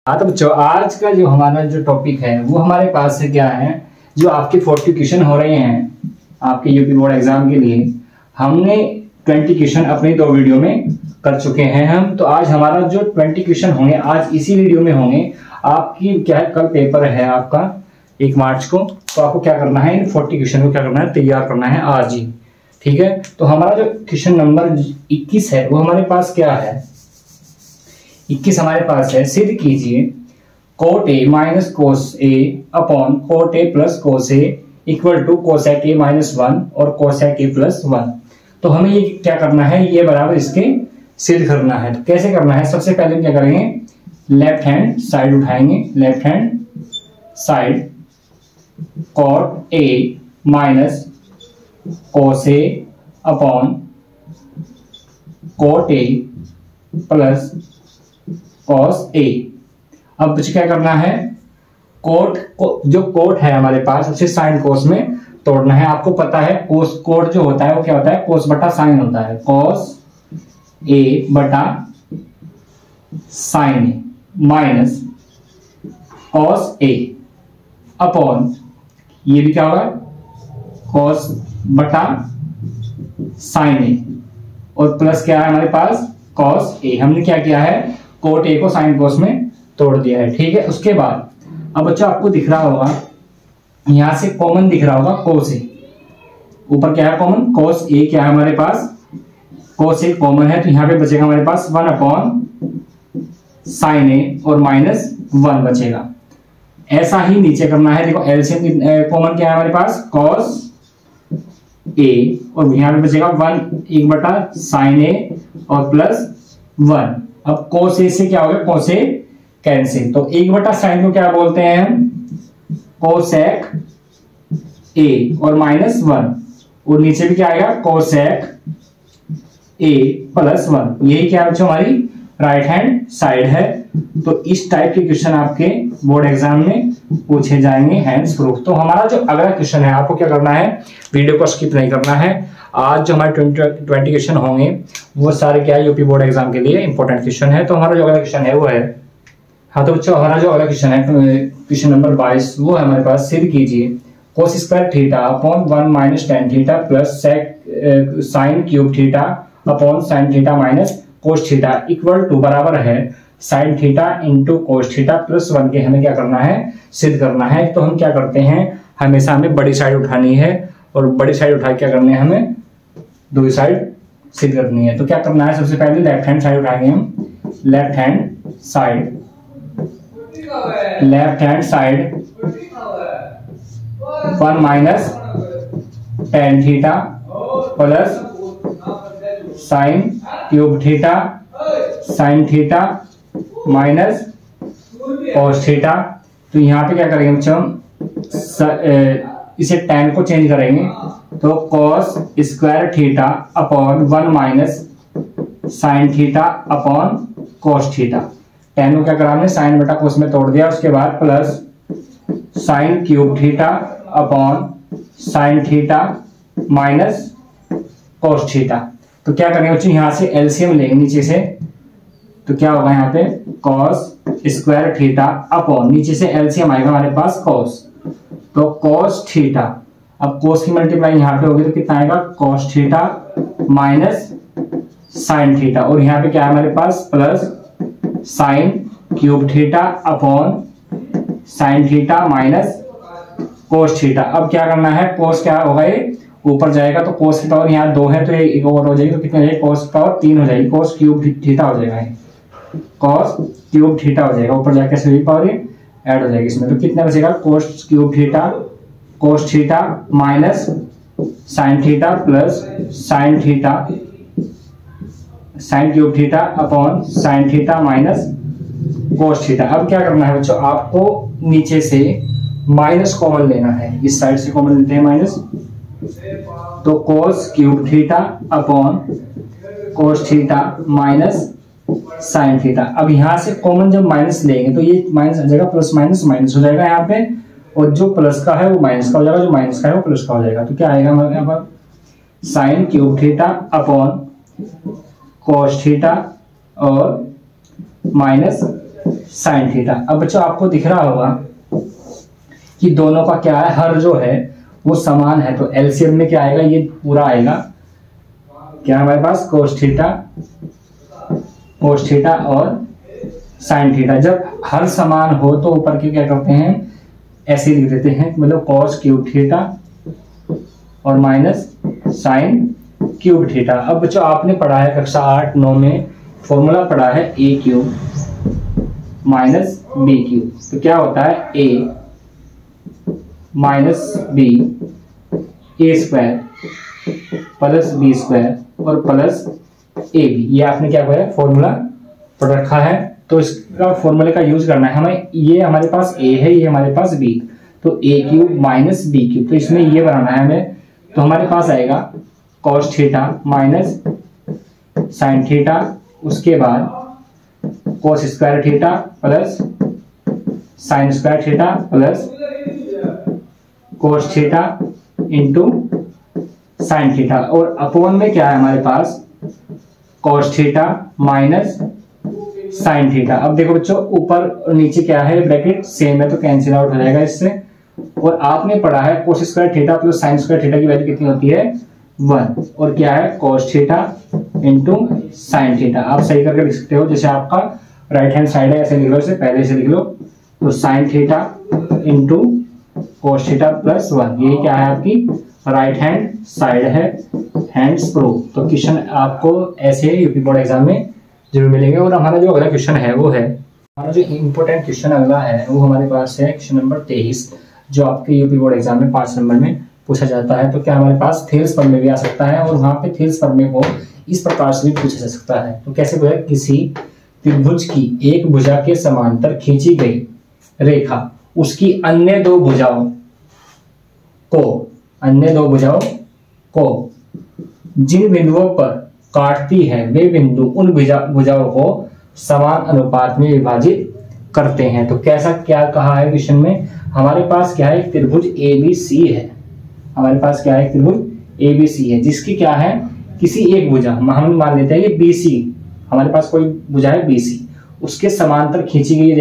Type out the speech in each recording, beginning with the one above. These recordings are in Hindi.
हाँ तो बच्चों, आज का जो हमारा जो टॉपिक है वो हमारे पास से क्या है, जो आपके 40 क्वेश्चन हो रहे हैं आपके यूपी बोर्ड एग्जाम के लिए। हमने 20 क्वेश्चन अपनी 2 वीडियो में कर चुके हैं हम। तो आज हमारा जो 20 क्वेश्चन होंगे आज इसी वीडियो में होंगे। आपकी क्या है, कल पेपर है आपका 1 मार्च को, तो आपको क्या करना है, इन 40 क्वेश्चन को क्या करना है, तैयार करना है आज ही। ठीक है, तो हमारा जो क्वेश्चन नंबर 21 है वो हमारे पास क्या है, 21 हमारे पास है, सिद्ध कीजिए cot A minus cos A upon cot A plus cos A equal to cosec A minus 1 और कोसेक ए प्लस 1। तो हमें ये क्या करना है, ये बराबर इसके सिद्ध करना है। तो कैसे करना है, सबसे पहले हम क्या करेंगे, लेफ्ट हैंड साइड उठाएंगे, left hand side cot A minus cos A upon cot A plus cos A. अब मुझे क्या करना है, कोट को, जो कोट है हमारे पास उसे साइन कोस में तोड़ना है। आपको पता है कोस कोट जो होता है वो क्या होता है, कोस बटा साइन होता है, कोस ए बटा sign A minus cos A upon ये भी क्या होगा, कॉस बटा साइन ए और प्लस क्या है हमारे पास, कॉस ए। हमने क्या किया है, कोट ए को साइन कोस में तोड़ दिया है। ठीक है, उसके बाद अब बच्चों आपको दिख रहा होगा, यहां से कॉमन दिख रहा होगा कोस ए, ऊपर क्या है कॉमन, कोस ए क्या है हमारे पास, कोस ए कॉमन है, तो यहां पे बचेगा हमारे पास 1 अपॉन साइन ए और माइनस 1 बचेगा। ऐसा ही नीचे करना है, देखो एलसीएम कॉमन क्या है हमारे पास, कॉस ए और यहां पे बचेगा 1 बटा साइन ए और प्लस 1। अब कोस ए से क्या हो गया, कोस ए कैंसिल, तो 1 बटा साइन को क्या बोलते हैं हम, कोसेक ए और माइनस 1 और नीचे भी क्या आएगा, कोसेक ए प्लस 1। यही क्या बच्चों हमारी राइट हैंड साइड है। तो इस टाइप के क्वेश्चन आपके बोर्ड एग्जाम में पूछे जाएंगे हैंड्स प्रूफ। तो हमारा जो अगला क्वेश्चन है, आपको क्या करना है, वीडियो को स्किप नहीं करना है। आज जो हमारे 20 क्वेश्चन होंगे वो सारे क्या है, यूपी बोर्ड एग्जाम के लिए इंपॉर्टेंट क्वेश्चन है। तो हमारा जो अगला क्वेश्चन है वो है, हाँ तो बच्चों हमारा जो अगला क्वेश्चन है क्वेश्चन नंबर 22, वो है हमारे पास, सिद्ध कीजिए cos square theta upon 1 minus tan theta plus sine cube theta upon sine theta minus cos theta equal to बराबर है sine theta into cos theta plus 1 के। हमें क्या करना है, सिद्ध करना है। तो हम क्या करते हैं, हमेशा हमें बड़ी साइड उठानी है और बड़ी साइड उठा क्या करनी है, हमें दूसरी साइड सिद्ध करनी है। तो क्या करना है, सबसे पहले लेफ्ट हैंड साइड उठाएंगे हम, left hand side 1 minus tan theta plus sine cube theta sine theta minus cos theta. तो यहाँ पे क्या करेंगे बच्चों, इसे tan को चेंज करेंगे, तो cos square theta upon 1 minus sine theta upon cos theta. tan को क्या करा हमने, साइन बटा कोस में तोड़ दिया, उसके बाद plus sine cube theta upon sine theta minus cos theta. तो क्या करेंगे बच्चों, यहां से एलसीएम लेंगे नीचे से, तो क्या होगा यहाँ पे कॉस स्क्वायर थीटा अपॉन नीचे से एलसीएम आएगा हमारे पास कॉस, तो कॉस थीटा। अब कॉस की मल्टीप्लाई यहाँ पे होगी तो कितना आएगा, cos theta minus sine theta और यहाँ पे क्या है हमारे पास plus sine cube theta upon sine theta minus cos theta. अब क्या करना है, कोस क्या होगा, ये ऊपर जाएगा तो कोस की पावर यहाँ 2 है तो ये एक और हो जाएगी, तो कितना हो जाएगी, कोस की पावर 3 हो जाएगी, कोस क्यूब थीटा हो जाएगा, कोस क्यूब थीटा हो जाएगा, ऊपर जाके सभी पावर ऐड हो जाएगी इसमें। तो कितना बचेगा, cos cube theta cos theta minus sine theta plus sine theta sine cube theta upon sine theta minus cos theta. अब क्या करना है बच्चों, आपको नीचे से माइनस कॉमन लेना है, इस साइड से कॉमन लेते हैं माइनस, तो कोस क्यूब थीटा अपॉन कोस थीटा माइनस साइन थीटा। अब यहां से कॉमन जब माइनस लेंगे तो ये माइनस आ जाएगा, प्लस माइनस माइनस हो जाएगा यहाँ पे, और जो प्लस का है वो माइनस का हो जाएगा, जो माइनस का है वो प्लस का हो जाएगा। तो क्या आएगा हमारे यहाँ पर, sign cube theta upon cos theta और माइनस साइन थीटा। अब बच्चों आपको दिख रहा होगा कि दोनों का क्या है, हर जो है वो समान है, तो एलसीएम में क्या आएगा, ये पूरा आएगा क्या हमारे पास कोस थीटा और साइन थीटा। जब हर समान हो तो ऊपर के क्या करते हैं, ऐसे लिख देते हैं, मतलब कॉस क्यूब थीटा और माइनस साइन क्यूब थीटा। अब बच्चों आपने पढ़ा है कक्षा 8-9 में फॉर्मूला पढ़ा है ए क्यूब माइनस बी क्यूब। तो क्या होता है ए माइनस बी ए स्क्वायर प्लस बी स्क्वायर और प्लस ए बी। ये आपने क्या किया, फॉर्मूला पढ़ रखा है, तो इसका फॉर्मूले का यूज करना है हमें। ये हमारे पास ए है, ये हमारे पास बी, तो ए क्यूब माइनस बी क्यूब, तो इसमें ये बनाना है हमें। तो हमारे पास आएगा cos theta minus sine theta, उसके बाद cos square theta plus sine square theta plus cos theta into sine theta, और अपोन में क्या है हमारे पास cos theta minus sine theta. अब देखो बच्चों ऊपर और नीचे क्या है, ब्रैकेट सेम है तो कैंसिल आउट हो जाएगा इससे। और आपने पढ़ा है कोस square theta plus sine square theta की वैल्यू कितनी होती है 1, और क्या है कोस थीटा इंटू साइन थीटा। आप सही करके लिख सकते हो, जैसे आपका राइट हैंड साइड है ऐसे लिख लो, इसे पहले से लिख लो, तो sign theta into cos theta plus 1, ये क्या है आपकी राइट हैंड साइड है, हैंड्स प्रूव। तो क्वेश्चन आपको ऐसे यूपी बोर्ड एग्जाम में जरूर मिलेंगे। और हमारा जो अगला क्वेश्चन है वो है, हमारा जो इंपॉर्टेंट क्वेश्चन अगला है वो हमारे पास है क्वेश्चन नंबर 23, जो आपके यूपी बोर्ड एग्जाम में 5 नंबर में पूछा जाता है। तो क्या हमारे पास थेल्स प्रमेय भी आ सकता है, और वहां पे थेल्स प्रमेय को इस प्रकार से भी पूछा जा सकता है। तो कैसे पूछा, किसी त्रिभुज की एक भुजा के समांतर खींची गई रेखा उसकी अन्य दो भुजाओं को जिन बिंदुओं पर काटती है वे बिंदु उन भुजाओं को समान अनुपात में विभाजित करते हैं। तो कैसा क्या कहा है क्वेश्चन में, हमारे पास क्या है, त्रिभुज ABC है, हमारे पास क्या है, त्रिभुज ABC है, जिसकी क्या है, किसी एक भुजा, हम मान लेते हैं ये BC, हमारे पास कोई भुजा है BC, उसके समांतर खींची गई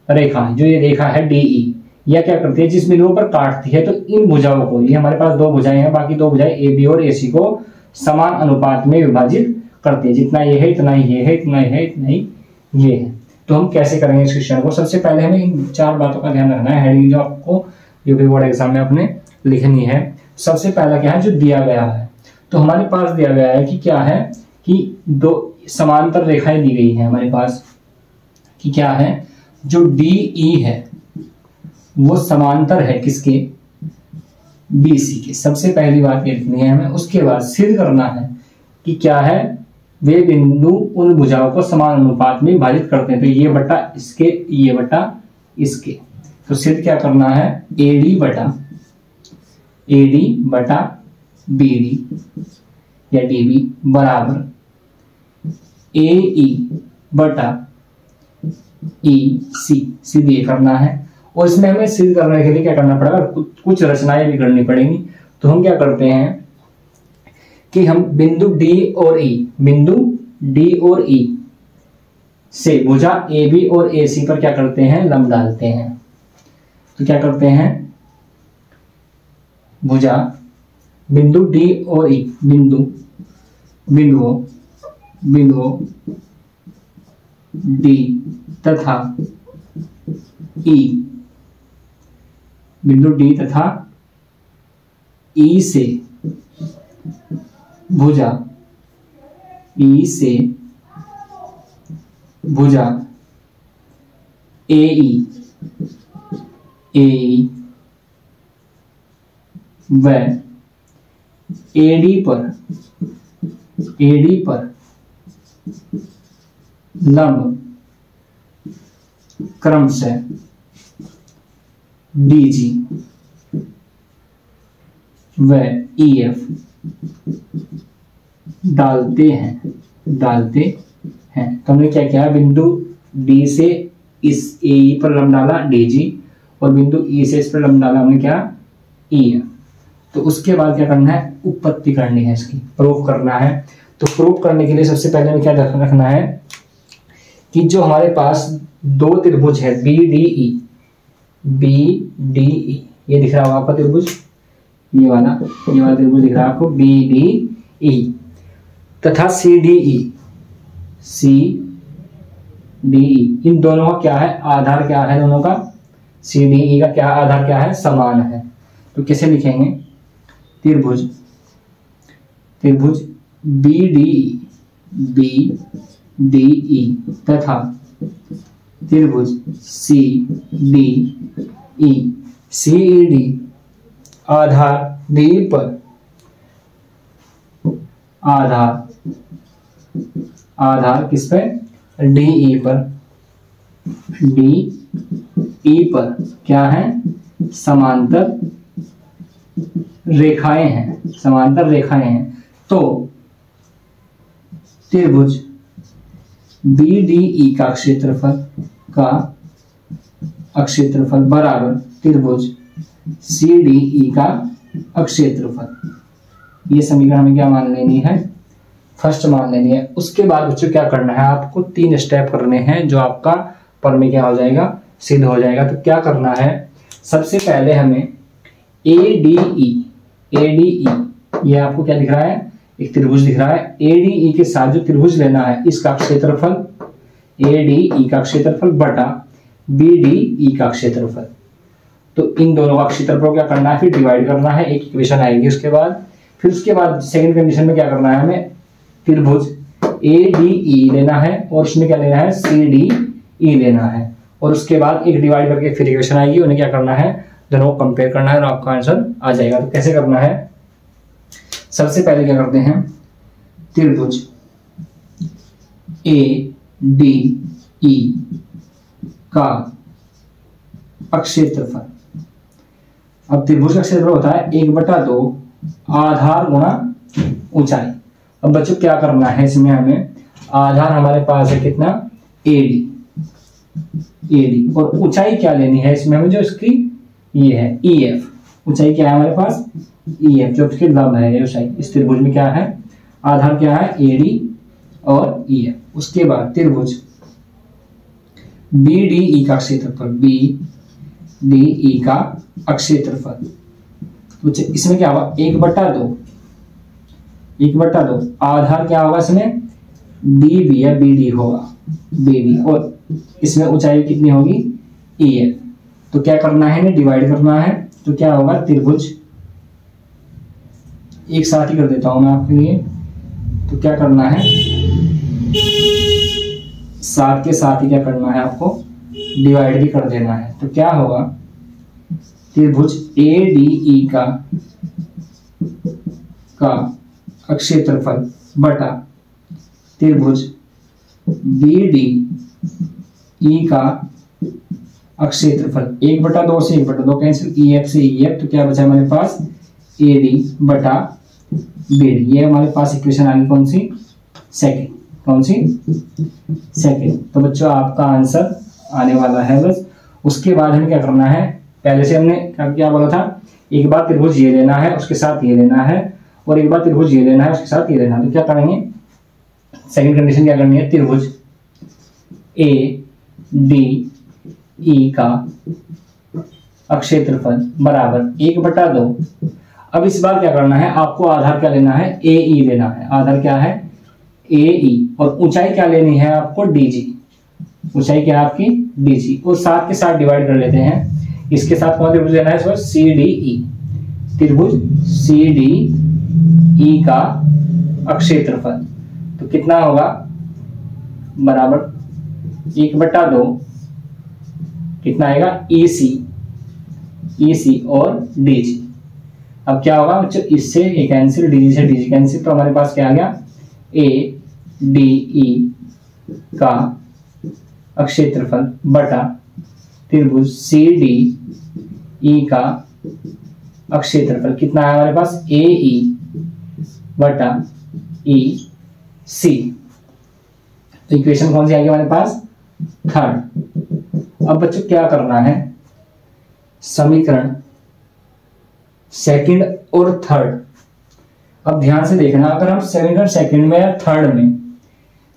रेखा जो ये रेखा है DE, या क्या करती है, जिस बिंदुओं पर काटती है, तो इन भुजाओं को, ये हमारे पास दो भुजाएं हैं, बाकी दो भुजाएं AB और AC को समान अनुपात में विभाजित करते हैं, जितना ये है इतना ही ये है, इतना ये है इतना ही ये है। तो हम कैसे करेंगे इस क्वेश्चन को, सबसे पहले हमें इन 4 बातों का ध्यान रखना है, हेडिंग जो आपको यूपी बोर्ड एग्जाम में अपने लिखनी है। सबसे पहला क्या है, जो दिया गया है, तो हमारे पास दिया गया है कि क्या है, कि दो समांतर रेखाएं दी गई है हमारे पास, कि क्या है, जो DE है वो समांतर है किसके, BC के। सबसे पहली बात ये लिखनी है हमें। उसके बाद सिद्ध करना है कि क्या है, वे बिंदु उन भुजाओं को समान अनुपात में विभाजित करते हैं, तो ये बटा इसके, ये बटा इसके। तो सिद्ध क्या करना है, AD बटा BD या DB बराबर AE बटा EC, सिद्ध ये करना है। और इसमें हमें सिद्ध करने के लिए क्या करना पड़ेगा, कुछ रचनाएं भी करनी पड़ेंगी। तो हम क्या करते हैं कि हम बिंदु D और E से भुजा AB और AC पर क्या करते हैं, लंब डालते हैं। तो क्या करते हैं, भुजा बिंदु D और E, बिंदुओं D तथा E, बिंदु D तथा E से भुजा AE व AD पर लंब क्रमशः DG व EF डालते हैं। तो हमने क्या किया, बिंदु D से इस AE पर लंब डाला DG, और बिंदु E से इस पर लंब डाला हमने क्या, EF। तो उसके बाद क्या करना है, उत्पत्ति करनी है, इसकी प्रूफ करना है। तो प्रूफ करने के लिए सबसे पहले हमें क्या रखना है कि जो हमारे पास दो त्रिभुज है BDE, ये दिख रहा होगा आपका त्रिभुज, ये वाला त्रिभुज दिख रहा है आपको BDE, तथा CDE, इन दोनों का क्या है, आधार क्या है दोनों का, CDE का क्या आधार क्या है, समान है। तो कैसे लिखेंगे, त्रिभुज BDE तथा त्रिभुज CED आधार DE पर, आधार किस पे, DE पर क्या है, समांतर रेखाएं हैं। तो त्रिभुज BDE का क्षेत्रफल बराबर त्रिभुज CDE का क्षेत्रफल। ये समीकरण हमें क्या मान लेनी है, फर्स्ट मान लेनी है। उसके बाद बच्चों क्या करना है, आपको 3 स्टेप करने हैं, जो आपका प्रमेय क्या हो जाएगा, सिद्ध हो जाएगा। तो क्या करना है, सबसे पहले हमें ADE, ये आपको क्या दिख रहा है, एक त्रिभुज दिख रहा है। ADE के साथ जो त्रिभुज लेना है, इसका क्षेत्रफल, ADE का क्षेत्रफल बटा BDE का क्षेत्रफल। तो इन दोनों का क्षेत्रफल क्या करना है, फिर डिवाइड करना है, एक इक्वेशन आएगी उसके बाद। फिर उसके बाद सेकंड कंडीशन में क्या करना है, हमें त्रिभुज ADE लेना है और उसमें क्या लेना है, CDE लेना है। और उसके बाद एक डिवाइड करके फिर इक्वेशन आएगी, उन्हें क्या करना है, दोनों को कंपेयर करना है और आपका आंसर आ जाएगा। तो कैसे करना है, सबसे पहले क्या करते हैं, त्रिभुज ADE का क्षेत्रफल। अब त्रिभुज का क्षेत्रफल होता है 1/2 आधार गुणा ऊंचाई। अब बच्चों क्या करना है, इसमें हमें आधार हमारे पास है कितना, AD, और ऊंचाई क्या लेनी है इसमें हमें, जो इसकी ये है EF, ऊंचाई क्या है हमारे पास, EF, जो इसकी लंब है ऊंचाई। इस त्रिभुज में क्या है, आधार क्या है, AD और EF। उसके बाद त्रिभुज BDE का क्षेत्रफल, तो इसमें क्या होगा, 1/2 आधार क्या होगा इसमें, DB या BD होगा, BD, और इसमें ऊंचाई कितनी होगी, EF। तो क्या करना है, इन्हें डिवाइड करना है। तो क्या होगा, त्रिभुज, एक साथ ही कर देता हूं मैं आपके लिए। तो क्या करना है, साथ के साथ ही क्या करना है, आपको डिवाइड भी कर देना है। तो क्या होगा, त्रिभुज ADE का क्षेत्रफल बटा त्रिभुज BDE का क्षेत्रफल, 1/2 से 1/2 कैंसिल, EF से EF, तो क्या बचा हमारे पास, AD बटा BD। ये हमारे पास इक्वेशन आ गई कौन सी, सेकंड। तो बच्चों आपका आंसर आने वाला है बस। उसके बाद हमें क्या करना है, पहले से हमने क्या बोला था, एक बार त्रिभुज ये लेना है, उसके साथ ये लेना है, और एक बार त्रिभुज ये लेना है, उसके साथ ये लेना है। तो क्या करेंगे, सेकंड कंडीशन क्या करनी है, त्रिभुज ADE का क्षेत्रफल बराबर 1/2। अब इस बार क्या करना है, आपको आधार क्या लेना है, AE लेना है। आधार क्या है, AE, और ऊंचाई क्या लेनी है आपको, DG। ऊंचाई क्या है आपकी, DG, और साथ के साथ डिवाइड कर लेते हैं। इसके साथ कौन त्रिभुज लेना है, इस बार CDE, त्रिभुज CDE का क्षेत्रफल। तो कितना होगा, बराबर 1/2 कितना आएगा, EC और DG। अब क्या होगा बच्चों, इससे ये कैंसिल, DG से DG कैंसिल, तो हमारे पास क्या आ गया, ADE का क्षेत्रफल बटा त्रिभुज CDE का क्षेत्रफल। कितना है हमारे पास, AE बटा EC। तो इक्वेशन कौन सी आएगी हमारे पास, थर्ड। अब बच्चों क्या करना है, समीकरण सेकंड और थर्ड। अब ध्यान से देखना, अगर हम समीकरण सेकंड में या थर्ड में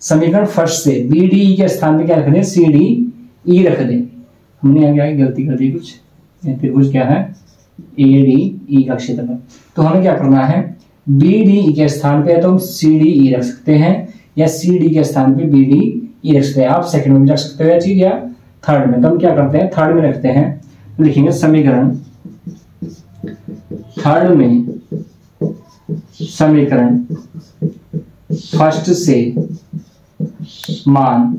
समीकरण फर्स्ट से बी डी ई के स्थान पे क्या रख दें, सी डी ई रख दें। हमने यहाँ क्या गलती कर दी कुछ, त्रिभुज क्या है ए डी ई का क्षेत्रफल। तो हमें क्या करना है, बी डी ई के स्थान पे तो हम सी डी ई रख सकते हैं या सी डी के स्थान पे बी डी ई रख सकते हैं। आप सेकंड में भी रख सकते हो या चीज, या थर्ड में। तो हम क्या करते हैं, थर्ड में रखते हैं, लिखेंगे समीकरण थर्ड में, समीकरण फर्स्ट से मान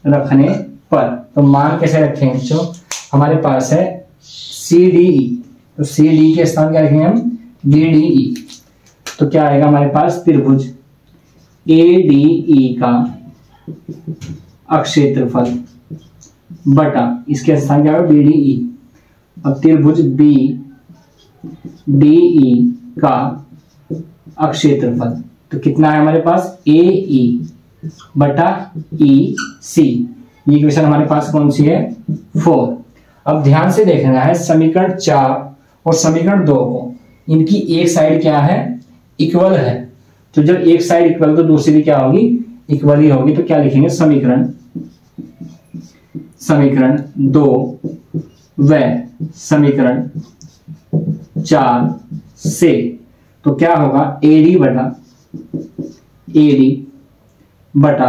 रखने पर। तो मान कैसे रखेंगे बच्चों, हमारे पास है सी डी ई, तो सी डी के स्थान क्या रखेंगे हम, बी डी ई। तो क्या आएगा हमारे पास, त्रिभुज ए डी ई का अक्षेत्रफल बटा इसके स्थान क्या होगा, बी डी ई। अब त्रिभुज बी डी ई का अक्षेत्रफल, तो कितना है हमारे पास, ए ई बटा ई सी। ये इक्वेशन हमारे पास कौन सी है, 4। अब ध्यान से देखना है, समीकरण 4 और समीकरण 2 को, इनकी एक साइड क्या है, इक्वल है। तो जब एक साइड इक्वल तो दूसरी भी क्या होगी, इक्वल ही होगी। तो क्या लिखेंगे, समीकरण 2 व समीकरण 4 से, तो क्या होगा, एडी बटा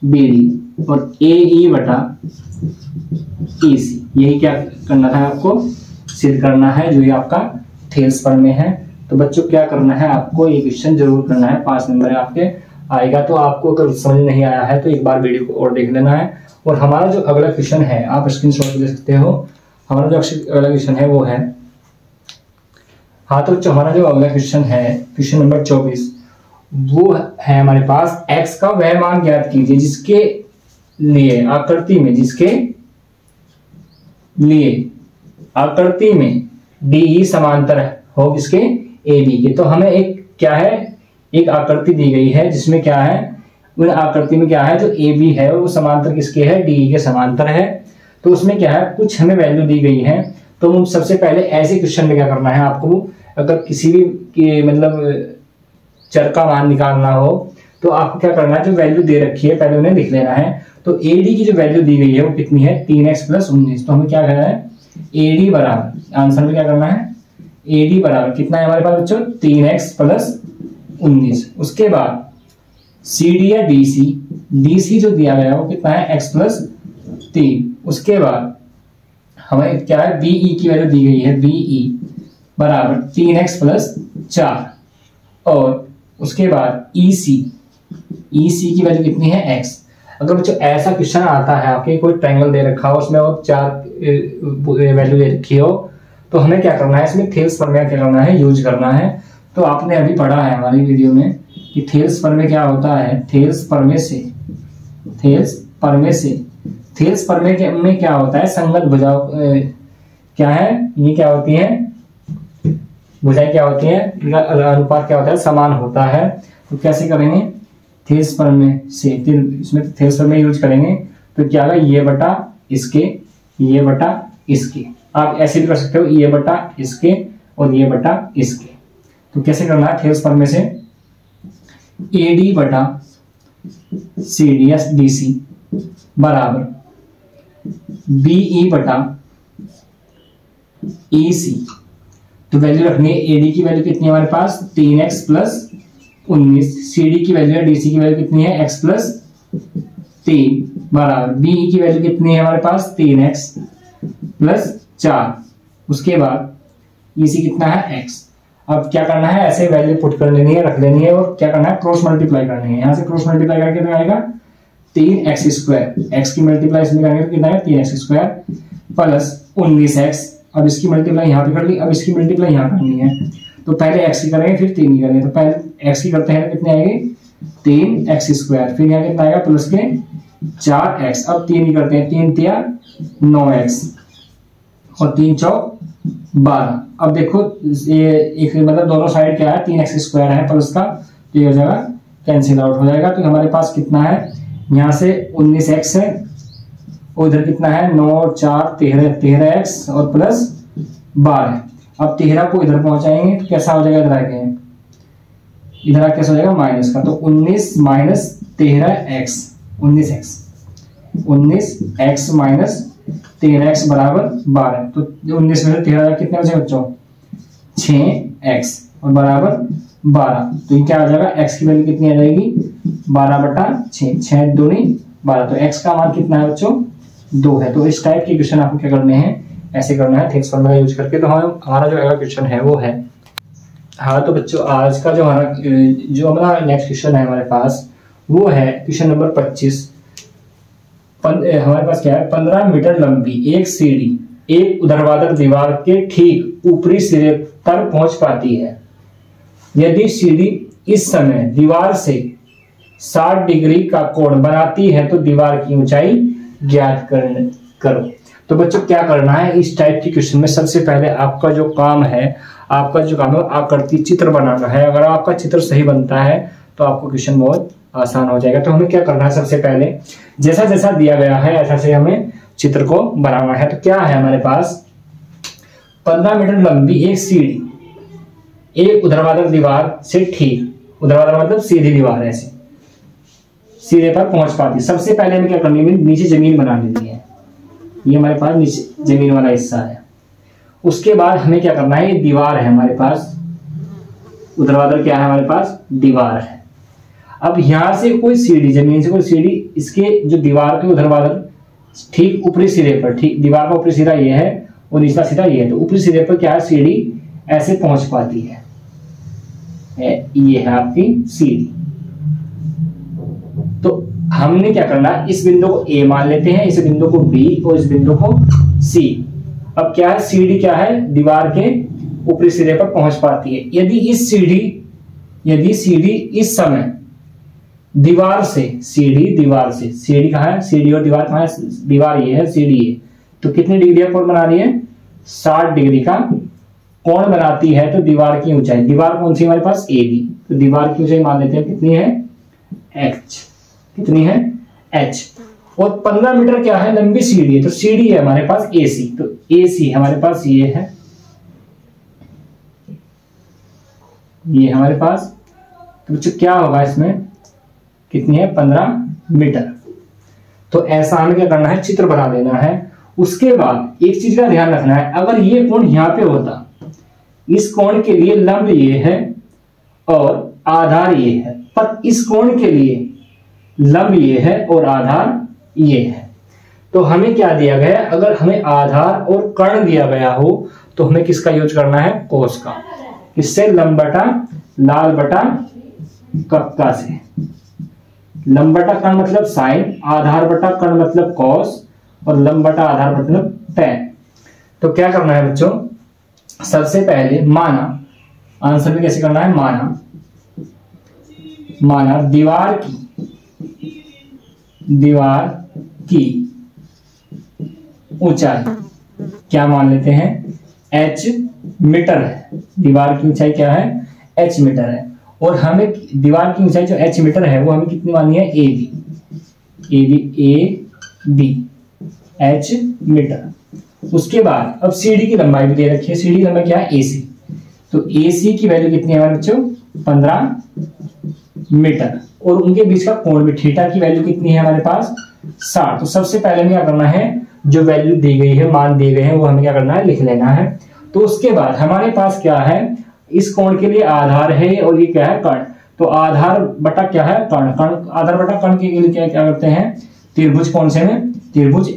बीडी और एई बटा ईसी। यही क्या करना था आपको, सिद्ध करना है, जो ये आपका थेल्स प्रमेय है। तो बच्चों क्या करना है, आपको ये क्वेश्चन जरूर करना है, 5 नंबर है आपके आएगा। तो आपको अगर समझ नहीं आया है तो एक बार वीडियो को और देख लेना है। और हमारा जो अगला क्वेश्चन है, आप स्क्रीनशॉट ले सकते हो, हमारा जो अगला क्वेश्चन है वो है, हाँ तो जो हमारा जो अगला क्वेश्चन है, क्वेश्चन नंबर 24, वो है हमारे पास x का वह मान ज्ञात कीजिए जिसके लिए आकृति में, जिसके लिए आकृति में डी समांतर हो किसके, ए बी के। तो हमें एक क्या है, एक आकृति दी गई है जिसमें क्या है, उन आकृति में क्या है, जो ए बी है वो समांतर किसके है, डी के समांतर है। तो उसमें क्या है, कुछ हमें वैल्यू दी गई है। तो सबसे पहले ऐसे क्वेश्चन में क्या करना है आपको, अगर किसी भी मतलब चर का मान निकालना हो तो आपको क्या करना है, जो वैल्यू दे रखी है पहले उन्हें लिख लेना है। तो एडी की जो वैल्यू दी गई है वो कितनी है, 3x + 19। तो हमें क्या करना है, एडी बराबर, आंसर में क्या करना है, एडी बराबर कितना है हमारे पास बच्चों, 3x + 19। उसके बाद सी डी या डीसी जो दिया गया है वो कितना है, x + 3। उसके बाद हमें क्या है, बीई की वैल्यू दी गई है, बीई बराबर 3x + 4। और उसके बाद ईसी की वैल्यू कितनी है, x। अगर बच्चों ऐसा क्वेश्चन आता है, आपके कोई ट्रायंगल दे रखा हो, उसमें और 4 वैल्यू दे रखी हो, तो हमें क्या करना है, इसमें थेल्स प्रमेय क्या करना है, यूज करना है। तो आपने अभी पढ़ा है हमारी वीडियो में कि थेल्स प्रमेय क्या होता है, थेल्स प्रमेय में क्या होता है, संगत भुजाओं क्या है, ये क्या होती है, भुजाएं क्या होती है, अनुपात क्या होता है, समान होता है। तो कैसे करेंगे, थेल्स प्रमेय से, इसमें थेल्स प्रमेय यूज करेंगे। तो क्या होगा, ये बटा इसके। आप ऐसे भी कर सकते हो, ये बटा इसके और ये बटा इसके। तो कैसे करना है, थेल्स प्रमेय से, एडी बटा सी डी या डीसी बराबर बीई बटा ईसी। तो वैल्यू रखनी है, एडी की वैल्यू कितनी है हमारे पास, 3x + 19। सीडी की वैल्यू है, डीसी की वैल्यू कितनी है, x + 3 बराबर बीई की वैल्यू कितनी है हमारे पास, 3x + 4। उसके बाद ईसी कितना है, x। अब क्या करना है, ऐसे वैल्यू पुट कर लेनी है, रख लेनी है, और क्या करना है, क्रॉस मल्टीप्लाई करनी है। यहां से क्रॉस मल्टीप्लाई करके तो आएगा 3x², x की मल्टीप्लाई इसमें करेंगे तो कितना है, 3x² + 19x। अब इसकी मल्टीप्लाई यहाँ पे कर ली, अब इसकी मल्टीप्लाई यहाँ करनी है। तो पहले x की करेंगे फिर 3 की करेंगे। तो पहले x की करते हैं, कितने आएंगे, 3x², फिर यहाँ कितना आएगा, प्लस के 4x। अब 3 की करते हैं, 3 × 9x और 3 × 4 12। अब देखो ये एक मतलब दोनों साइड क्या है, 3x² है प्लस का, तो ये हो जाएगा कैंसिल आउट हो जाएगा। तो हमारे पास कितना है, यहाँ से 19x है, उधर कितना है, 9 और 4 13x और + 12। अब 13 को इधर पहुंचाएंगे तो कैसा हो जाएगा, इधर आएंगे इधर कैसे हो जाएगा माइनस का, तो 19 minus 13x, 19x minus 13x बराबर 12। तो 19 में 13 कितने बचे बच्चों, 6x और बराबर 12। तो ये क्या आ जाएगा, x की वैल्यू कितनी आ जाएगी, 12/6, 6 दूनी 12। तो x का मान कितना है बच्चों, 2 है। तो इस टाइप के क्वेश्चन आपको क्या करने हैं, ऐसे करना है थिंग्स फॉर्मूला यूज करके। तो हमारा जो अगला क्वेश्चन है वो है, हाँ तो बच्चों आज का जो हमारा नेक्स्ट क्वेश्चन है हमारे पास वो है क्वेश्चन नंबर 25। हमारे पास क्या है, 15 मीटर लंबी एक सीढ़ी एक ऊर्ध्वाधर दीवार के ठीक ऊपरी सिरे तक पहुंच पाती है। यदि सीढ़ी इस समय दीवार से 60 डिग्री का कोण बनाती है तो दीवार की ऊंचाई ज्ञात करो। तो बच्चों क्या करना है, इस टाइप की क्वेश्चन में सबसे पहले आपका जो काम है आकृति चित्र बनाना है। अगर आपका चित्र सही बनता है तो आपको क्वेश्चन बहुत आसान हो जाएगा। तो हमें क्या करना है, सबसे पहले जैसा जैसा दिया गया है ऐसा से हमें चित्र को बनाना है। तो क्या है हमारे पास, 15 मीटर लंबी एक सीढ़ी एक ऊर्ध्वाधर दीवार से ठीक, ऊर्ध्वाधर मतलब सीधी दीवार है, ऐसे सीधे पर पहुंच पाती है। सबसे पहले हमें क्या करनी है, नीचे जमीन बना लेनी है। ये हमारे पास नीचे जमीन वाला हिस्सा है। उसके बाद हमें क्या करना है, ये दीवार है हमारे पास, ऊर्ध्वाधर क्या है हमारे पास, दीवार है। अब यहां से कोई सीढ़ी, जमीन से कोई सीढ़ी इसके जो दीवार के ऊर्ध्वाधर ठीक ऊपरी सिरे पर, ठीक दीवार का ऊपरी सिरा ये है और निचला सिरा ये है, तो ऊपरी सिरे पर क्या है, सीढ़ी ऐसे पहुंच पाती है। ये है आपकी सीढ़ी। तो हमने क्या करना है, इस बिंदु को ए मान लेते हैं, इस बिंदु को बी और इस बिंदु को सी। अब क्या है, सीढ़ी क्या है, दीवार के ऊपरी सिरे पर पहुंच पाती है। यदि सीढ़ी इस समय दीवार से, सीढ़ी कहाँ है, सीढ़ी और दीवार कहाँ है, दीवार ये है, सीढ़ी ये, तो कितनी डिग्री का कोण बना रही है, 60 डिग्री का कोण बनाती है। तो दीवार की ऊंचाई, दीवार कौन सी हमारे पास, ए बी, तो दीवार की ऊंचाई मान लेते हैं कितनी है, h, कितनी है h। और 15 मीटर क्या है, लंबी सीढ़ी है, तो सीढ़ी है हमारे पास AC, तो AC हमारे पास ये है, ये हमारे पास। तो बच्चों क्या होगा इसमें, कितनी है, 15 मीटर। तो ऐसा हमें क्या करना है, चित्र बना देना है। उसके बाद एक चीज का ध्यान रखना है, अगर ये कोण यहां पे होता, इस कोण के लिए लंब ये है और आधार ये है, पर इस कोण के लिए लंब ये है और आधार ये है। तो हमें क्या दिया गया है, अगर हमें आधार और कर्ण दिया गया हो तो हमें किसका यूज करना है, कोस का। इससे लंब बटा लाल बटा कक्का से, लंब बटा कर्ण मतलब साइन, आधार बटा कर्ण मतलब कॉस और लंब बटा आधार मतलब टेन। तो क्या करना है बच्चों, सबसे पहले माना, आंसर में कैसे करना है, माना दीवार की ऊंचाई क्या मान लेते हैं, h मीटर है। दीवार की ऊंचाई क्या है, h मीटर है। और हमें दीवार की ऊंचाई जो h मीटर है वो हमें कितनी माननी है, ए बी h मीटर। उसके बाद अब सीढ़ी की लंबाई भी दे रखी है, सीढ़ी की लंबाई क्या है, AC, तो AC की वैल्यू कितनी है हमारे बच्चों, 15 मीटर। और उनके बीच का कोण भी, थीटा की वैल्यू कितनी है हमारे पास, 60। तो सबसे पहले हमें क्या करना है, जो वैल्यू दी गई है, मान दिए गए हैं, वो हमें क्या करना है, लिख लेना है। तो उसके बाद हमारे पास क्या है, इस कोण के लिए आधार है और ये क्या है, कर्ण। तो आधार बटा क्या है, कर्ण, आधार बटा कर्ण के लिए क्या करते हैं, त्रिभुज कौन से में, त्रिभुज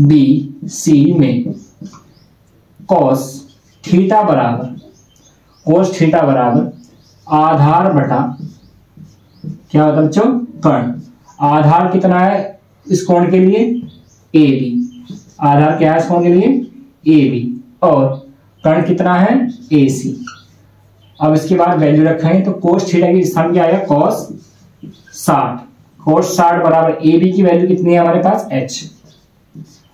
ABC में cos थीटा बराबर आधार बटा क्या होता है बच्चों, कर्ण। आधार कितना है इस कोण के लिए, AB, आधार क्या है इस कोण के लिए, AB, और कर्ण कितना है, AC। अब इसके बाद वैल्यू रखें तो cos थीटा की स्थान क्या आएगा, cos 60 बराबर AB की वैल्यू कितनी है हमारे पास, h,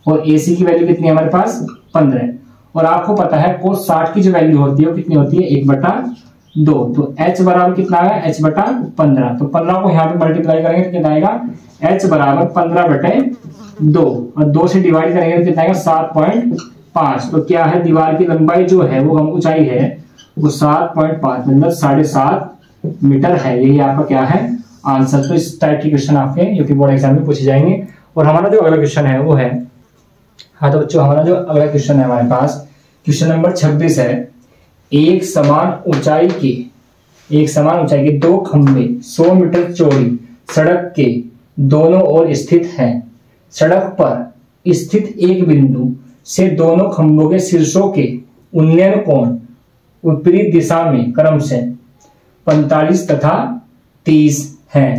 और AC की वैल्यू कितनी है हमारे पास, 15। और आपको पता है cos 60 की जो वैल्यू होती है वो कितनी होती है, 1/2। तो h बराबर कितना है, h/15। तो 15 को यहाँ पे मल्टीप्लाई करेंगे तो कितना आएगा, h बराबर 15/2, और 2 से डिवाइड करेंगे तो कितना आएगा, 7.5। तो क्या है, दीवार की लंबाई जो है वो हम ऊंचाई है वो 7.5 मतलब 7.5 मीटर है। यही आपका क्या है आंसर। तो इस टाइप के क्वेश्चन आपके यूपी बोर्ड एग्जाम में पूछे जाएंगे। और हमारा जो अगला क्वेश्चन है वो है, हाँ तो बच्चों हमारा जो अगला क्वेश्चन है हमारे पास क्वेश्चन नंबर 26 है। एक समान ऊंचाई के दो खंभे 100 मीटर चौड़ी सड़क के दोनों ओर स्थित हैं। सड़क पर स्थित एक बिंदु से दोनों खंभों के शीर्षों के उन्नयन कोण विपरीत दिशा में क्रमशः 45 तथा 30 हैं।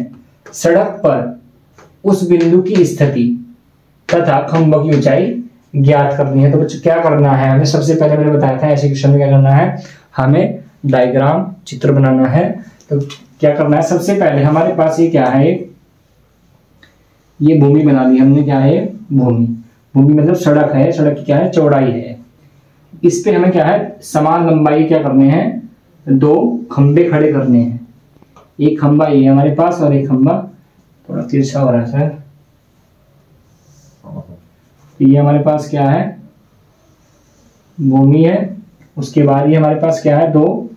सड़क पर उस बिंदु की स्थिति तथा खंभों की ऊंचाई ज्ञात करनी है। तो बच्चों क्या करना है हमें, सबसे पहले मैंने बताया था ऐसे क्वेश्चन में क्या करना है, हमें डायग्राम चित्र बनाना है। तो क्या करना है, सबसे पहले हमारे पास ये क्या है, ये भूमि बना ली हमने। क्या है भूमि मतलब सड़क है, सड़क की क्या है चौड़ाई है। इस पे हमें क्या है समान लंबाई क्या करने हैं, दो खंबे खड़े करने हैं। एक खंबा ये हमारे पास और एक खंबा थोड़ा तिरछा हो रहा है सर। ये हमारे पास क्या है भूमि है। उसके बाद ये हमारे पास क्या है, दो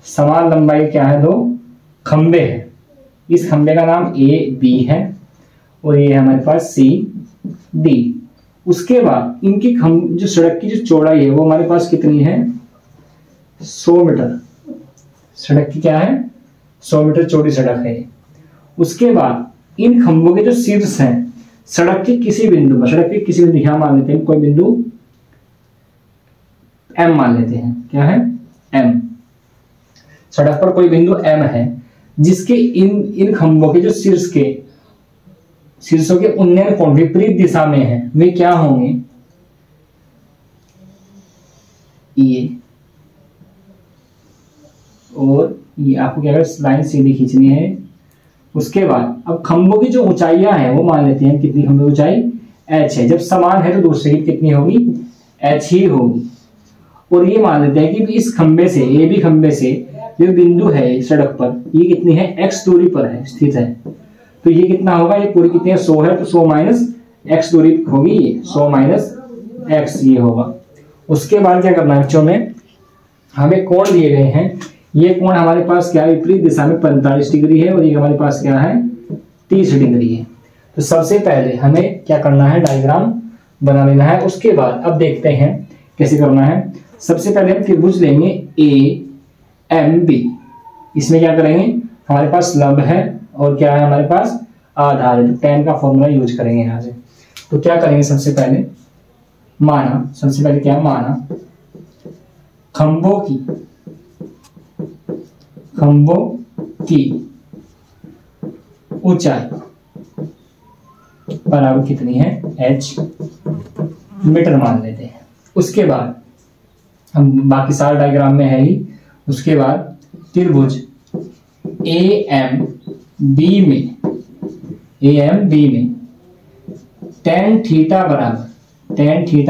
समान लंबाई क्या है, दो खंबे हैं। इस खंबे का नाम ए बी है और ये हमारे पास सी डी। उसके बाद इनकी जो सड़क की जो चौड़ाई है वो हमारे पास कितनी है 100 मीटर। सड़क की क्या है 100 मीटर चौड़ी सड़क है। उसके बाद इन खंभों के जो शीर्ष हैं सड़क के किसी बिंदु पर, सड़क के किसी बिंदु यहां मान लेते हैं, कोई बिंदु एम मान लेते हैं। क्या है एम। सड़क पर कोई बिंदु एम है जिसके इन खंभों के जो शीर्षों के उन्नयन कोण विपरीत दिशा में है, वे क्या होंगे ये और ये। आपको क्या लाइन सीधी खींचनी है। उसके बाद अब खंभों की जो ऊंचाइयां हैं वो मान लेते हैं कितनी खंभों की ऊंचाई h है। जब समान है तो दूसरे की कितनी होगी h ही होगी। और ये मान लेते हैं कि इस खंभे से ए बी खंभे से जो बिंदु है सड़क पर ये कितनी है x दूरी पर है स्थित है। तो ये कितना होगा, ये पूरी कितनी है 100 है तो 100 माइनस x दूरी होगी, ये 100 माइनस x ये होगा। उसके बाद क्या करना है बच्चों में, हमें कोण दिए गए हैं। ये कोण हमारे पास क्या है विपरीत दिशा में 45 डिग्री है और ये हमारे पास क्या है 30 डिग्री है। तो सबसे पहले हमें क्या करना है डायग्राम बना लेना है। उसके बाद अब देखते हैं कैसे करना है। सबसे पहले हम त्रिभुज लेंगे AMB। इसमें क्या करेंगे, हमारे पास लंब है और क्या है हमारे पास आधार है। तो tan का फॉर्मूला यूज करेंगे यहां से। तो क्या करेंगे सबसे पहले क्या माना खंभों की ऊंचाई बराबर कितनी है h मीटर मान लेते हैं। उसके बाद हम बाकी सारे डायग्राम में है ही। उसके बाद त्रिभुज AMB में tan थीटा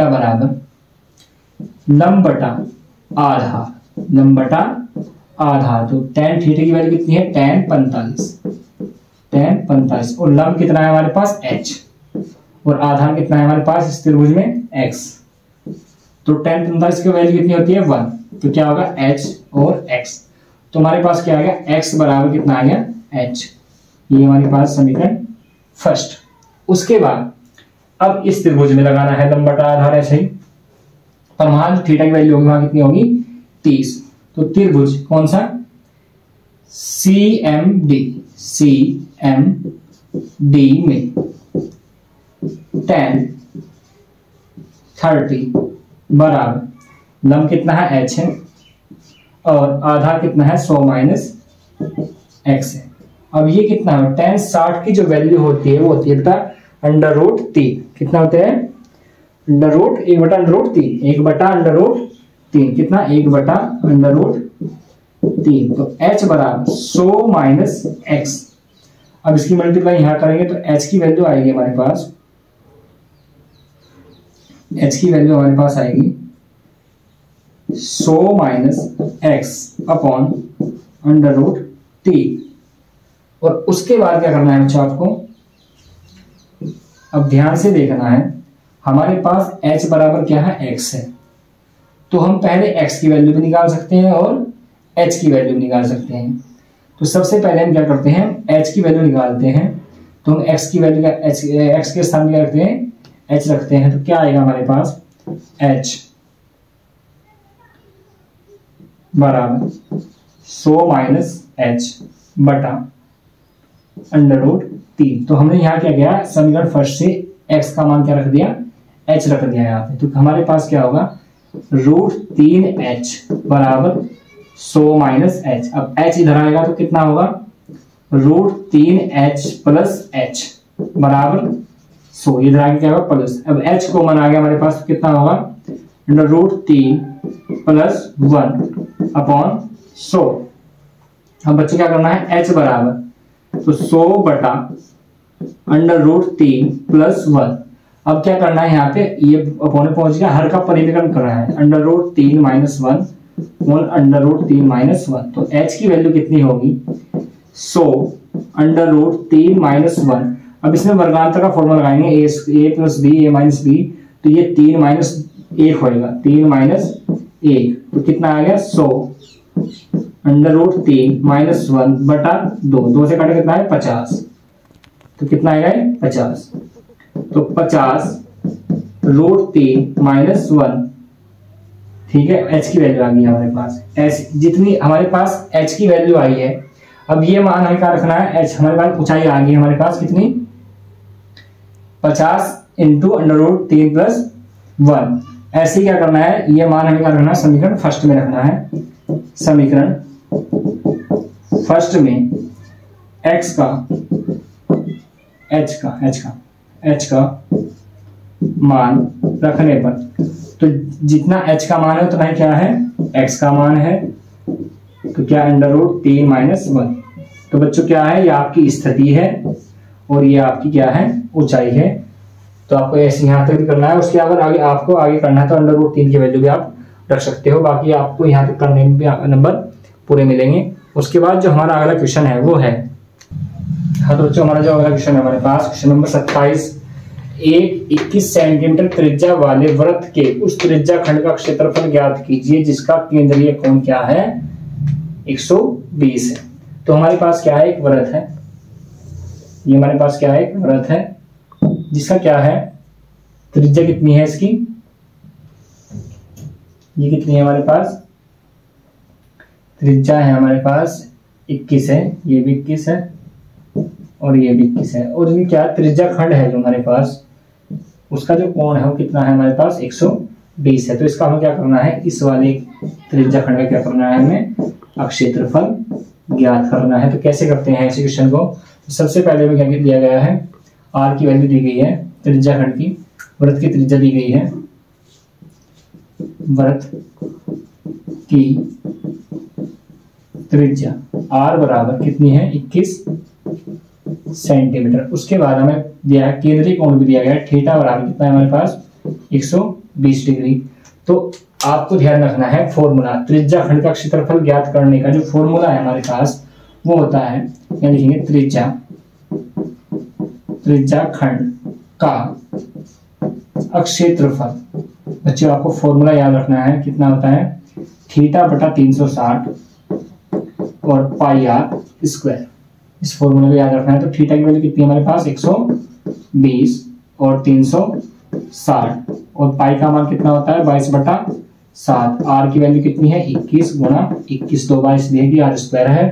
बराबर लंब बटा आधार। तो tan थीटा की वैल्यू कितनी है tan 45 और लंब कितना है हमारे पास h और आधार कितना है हमारे पास इस त्रिभुज में x। तो tan 45 की वैल्यू कितनी होती है 1। तो क्या होगा h और x। तो हमारे पास क्या आ गया x बराबर कितना आ गया h। ये हमारे पास समीकरण फर्स्ट। उसके बाद अब इस त्रिभुज में लगाना है लंब बटा आधार ऐसे ही। और वहां जो थीटा की वैल्यू होगी वहां कितनी होगी 30। तो त्रिभुज कौन सा CMD में tan 30 बराबर लंब कितना है h है और आधार कितना है 100 माइनस x है। अब ये कितना है tan 60 की जो वैल्यू होती है वो होती है बेटा √3। कितना होता है √1 बटा √3 1 बटा √3 कितना 1 बटा √3। तो h बराबर 100 माइनस x। अब इसकी मल्टीप्लाई यहां करेंगे तो h की वैल्यू आएगी हमारे पास, आएगी 100 माइनस x अपॉन √3। और उसके बाद क्या करना है बच्चों आपको, अब ध्यान से देखना है। हमारे पास h बराबर क्या है x है। तो हम पहले x की वैल्यू भी निकाल सकते हैं और एच की वैल्यू निकाल सकते हैं। तो सबसे पहले हम क्या करते हैं, एच की वैल्यू निकालते हैं। तो हम एक्स की वैल्यू एक्स के स्थान क्या रखते हैं, एच रखते हैं। तो क्या आएगा हमारे पास, एच बराबर 100 माइनस एच बटा √3। तो हमने यहाँ क्या किया, समीकरण फर्स्ट से एक्स का मान क्या रख दिया, एच रख दिया यहाँ पे। तो हमारे पास क्या होगा, √3h बराबर 100 माइनस एच। अब h इधर आएगा तो कितना होगा, √3h प्लस एच बराबर 100। इधर आगे क्या होगा प्लस, अब h कॉमन आ गया हमारे पास, तो कितना होगा, √3 प्लस 1 अपॉन 100। अब बच्चे क्या करना है, h बराबर तो 100 बटा √3 प्लस 1। अब क्या करना है, यहाँ पे ये अपॉन पहुंच गया, हर का परिवर्तन कर रहा है, √3 माइनस 1 √3 माइनस 1। तो h की वैल्यू कितनी होगी, 100 √3 माइनस 1। अब इसमें वर्गांतर का फॉर्मूला लगाएंगे, a plus B a minus B. तो ये 3 माइनस 1 होएगा, 3 माइनस 1। तो कितना आ गया, 100 √3 माइनस 1 बटा 2 से काटे कितना है 50। तो कितना आएगा 50। तो 50 √3 माइनस 1, ठीक है। h की वैल्यू आ गई हमारे पास, h जितनी हमारे पास h की वैल्यू आई है। अब ये मान हमें क्या रखना है, h हमारे पास ऊंचाई आ गई हमारे पास कितनी, 50 इंटू √3 प्लस 1। ऐसे क्या करना है, ये मान हमें क्या रखना है, समीकरण फर्स्ट में रखना है। समीकरण फर्स्ट में x का h का मान रखने पर, तो जितना h का मान है उतना ही क्या है, x का मान है। तो क्या √3 माइनस 1। तो बच्चों क्या है, ये आपकी स्थिति है और ये आपकी क्या है, ऊंचाई है। तो आपको ऐसे यहाँ तक भी करना है। उसके अगर आगे आपको आगे करना है तो √3 की वैल्यू भी आप रख सकते हो। बाकी आपको यहाँ तक करने में भी नंबर पूरे मिलेंगे। उसके बाद जो हमारा अगला क्वेश्चन है वो है, हाँ तो बच्चों हमारा जो अगला क्वेश्चन है हमारे पास, क्वेश्चन नंबर 27। एक 21 सेंटीमीटर त्रिज्या वाले वृत्त के उस त्रिज्या खंड का क्षेत्रफल ज्ञात कीजिए जिसका केंद्रीय कोण क्या है, 120 है। तो हमारे पास क्या है, एक वृत्त है। ये हमारे पास क्या है, एक वृत्त है जिसका क्या है, त्रिज्या कितनी है इसकी, ये कितनी है हमारे पास, त्रिज्या है हमारे पास 21 है, ये भी 21 है और ये भी 21 है। और ये क्या त्रिज्या खंड है जो हमारे पास, उसका जो कोण है वो कितना है हमारे पास, 120 है। तो इसका हमें क्या करना है, इस वाले त्रिज्या खंड का क्या करना है, हमें क्षेत्रफल ज्ञात करना है। तो कैसे करते हैं इस क्वेश्चन को, तो सबसे पहले में क्या दिया गया है, r की वैल्यू दी गई है त्रिज्या खंड की, वृत्त की त्रिज्या दी गई है, वृत्त की त्रिज्या r बराबर कितनी है, 21 सेंटीमीटर। उसके बाद हमें दिया है केंद्रीय कोण भी दिया गया है, थीटा बराबर कितना है हमारे पास, 120 डिग्री। तो आपको ध्यान रखना है फॉर्मूला, त्रिज्या खंड का क्षेत्रफल ज्ञात करने का जो फॉर्मूला है हमारे पास वो होता है, क्या लिखेंगे, त्रिज्या खंड का क्षेत्रफल। बच्चों आपको फॉर्मूला याद रखना है, कितना होता है, थीटा बटा 360 और पाई आर स्क्वायर। इस फॉर्मूले को याद रखना है। तो थीटा की वैल्यू कितनी है हमारे पास, 120 और 360 और पाई का मान कितना होता है, 22/7। आर की वैल्यू कितनी है, 21 गुणा 21, 2 बार इसलिए कि आर स्क्वायर है।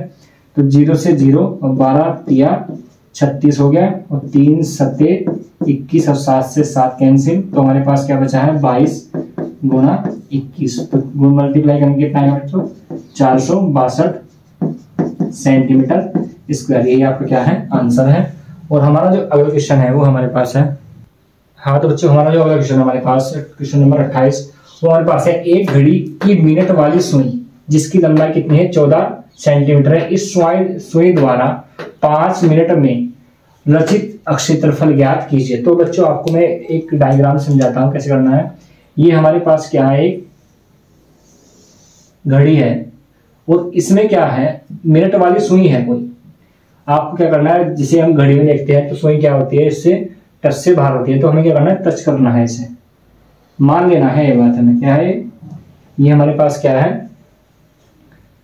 तो 0 से 0 और 12 तिया 36 हो गया और 3 सत्ते 21 और 7 से 7 कैंसिल। तो हमारे पास क्या बचा है, 22 गुणा 21। तो गुण मल्टीप्लाई करने कितना आएगा बच्चों, 462 सेंटीमीटर स्क्वायर। यही आपका क्या है, आंसर है। और हमारा जो अगला क्वेश्चन है वो हमारे पास है, हाँ तो बच्चों हमारा जो अगला क्वेश्चन हमारे पास क्वेश्चन नंबर 28, वो हमारे पास है, एक घड़ी की मिनट वाली सुई जिसकी लंबाई कितनी है, 14 सेंटीमीटर है। इस सुई द्वारा 5 मिनट में रचित क्षेत्रफल ज्ञात कीजिए। तो बच्चों आपको मैं एक डायग्राम समझाता हूँ कैसे करना है। ये हमारे पास क्या है, एक घड़ी है और इसमें क्या है, मिनट वाली सुई है कोई। आपको क्या करना है, जिसे हम घड़ी में देखते हैं तो सुई क्या होती है, इससे टच से बाहर होती है। तो हमें क्या करना है, टच करना है, इसे मान लेना है। ये बात हमें क्या है, ये हमारे पास क्या है,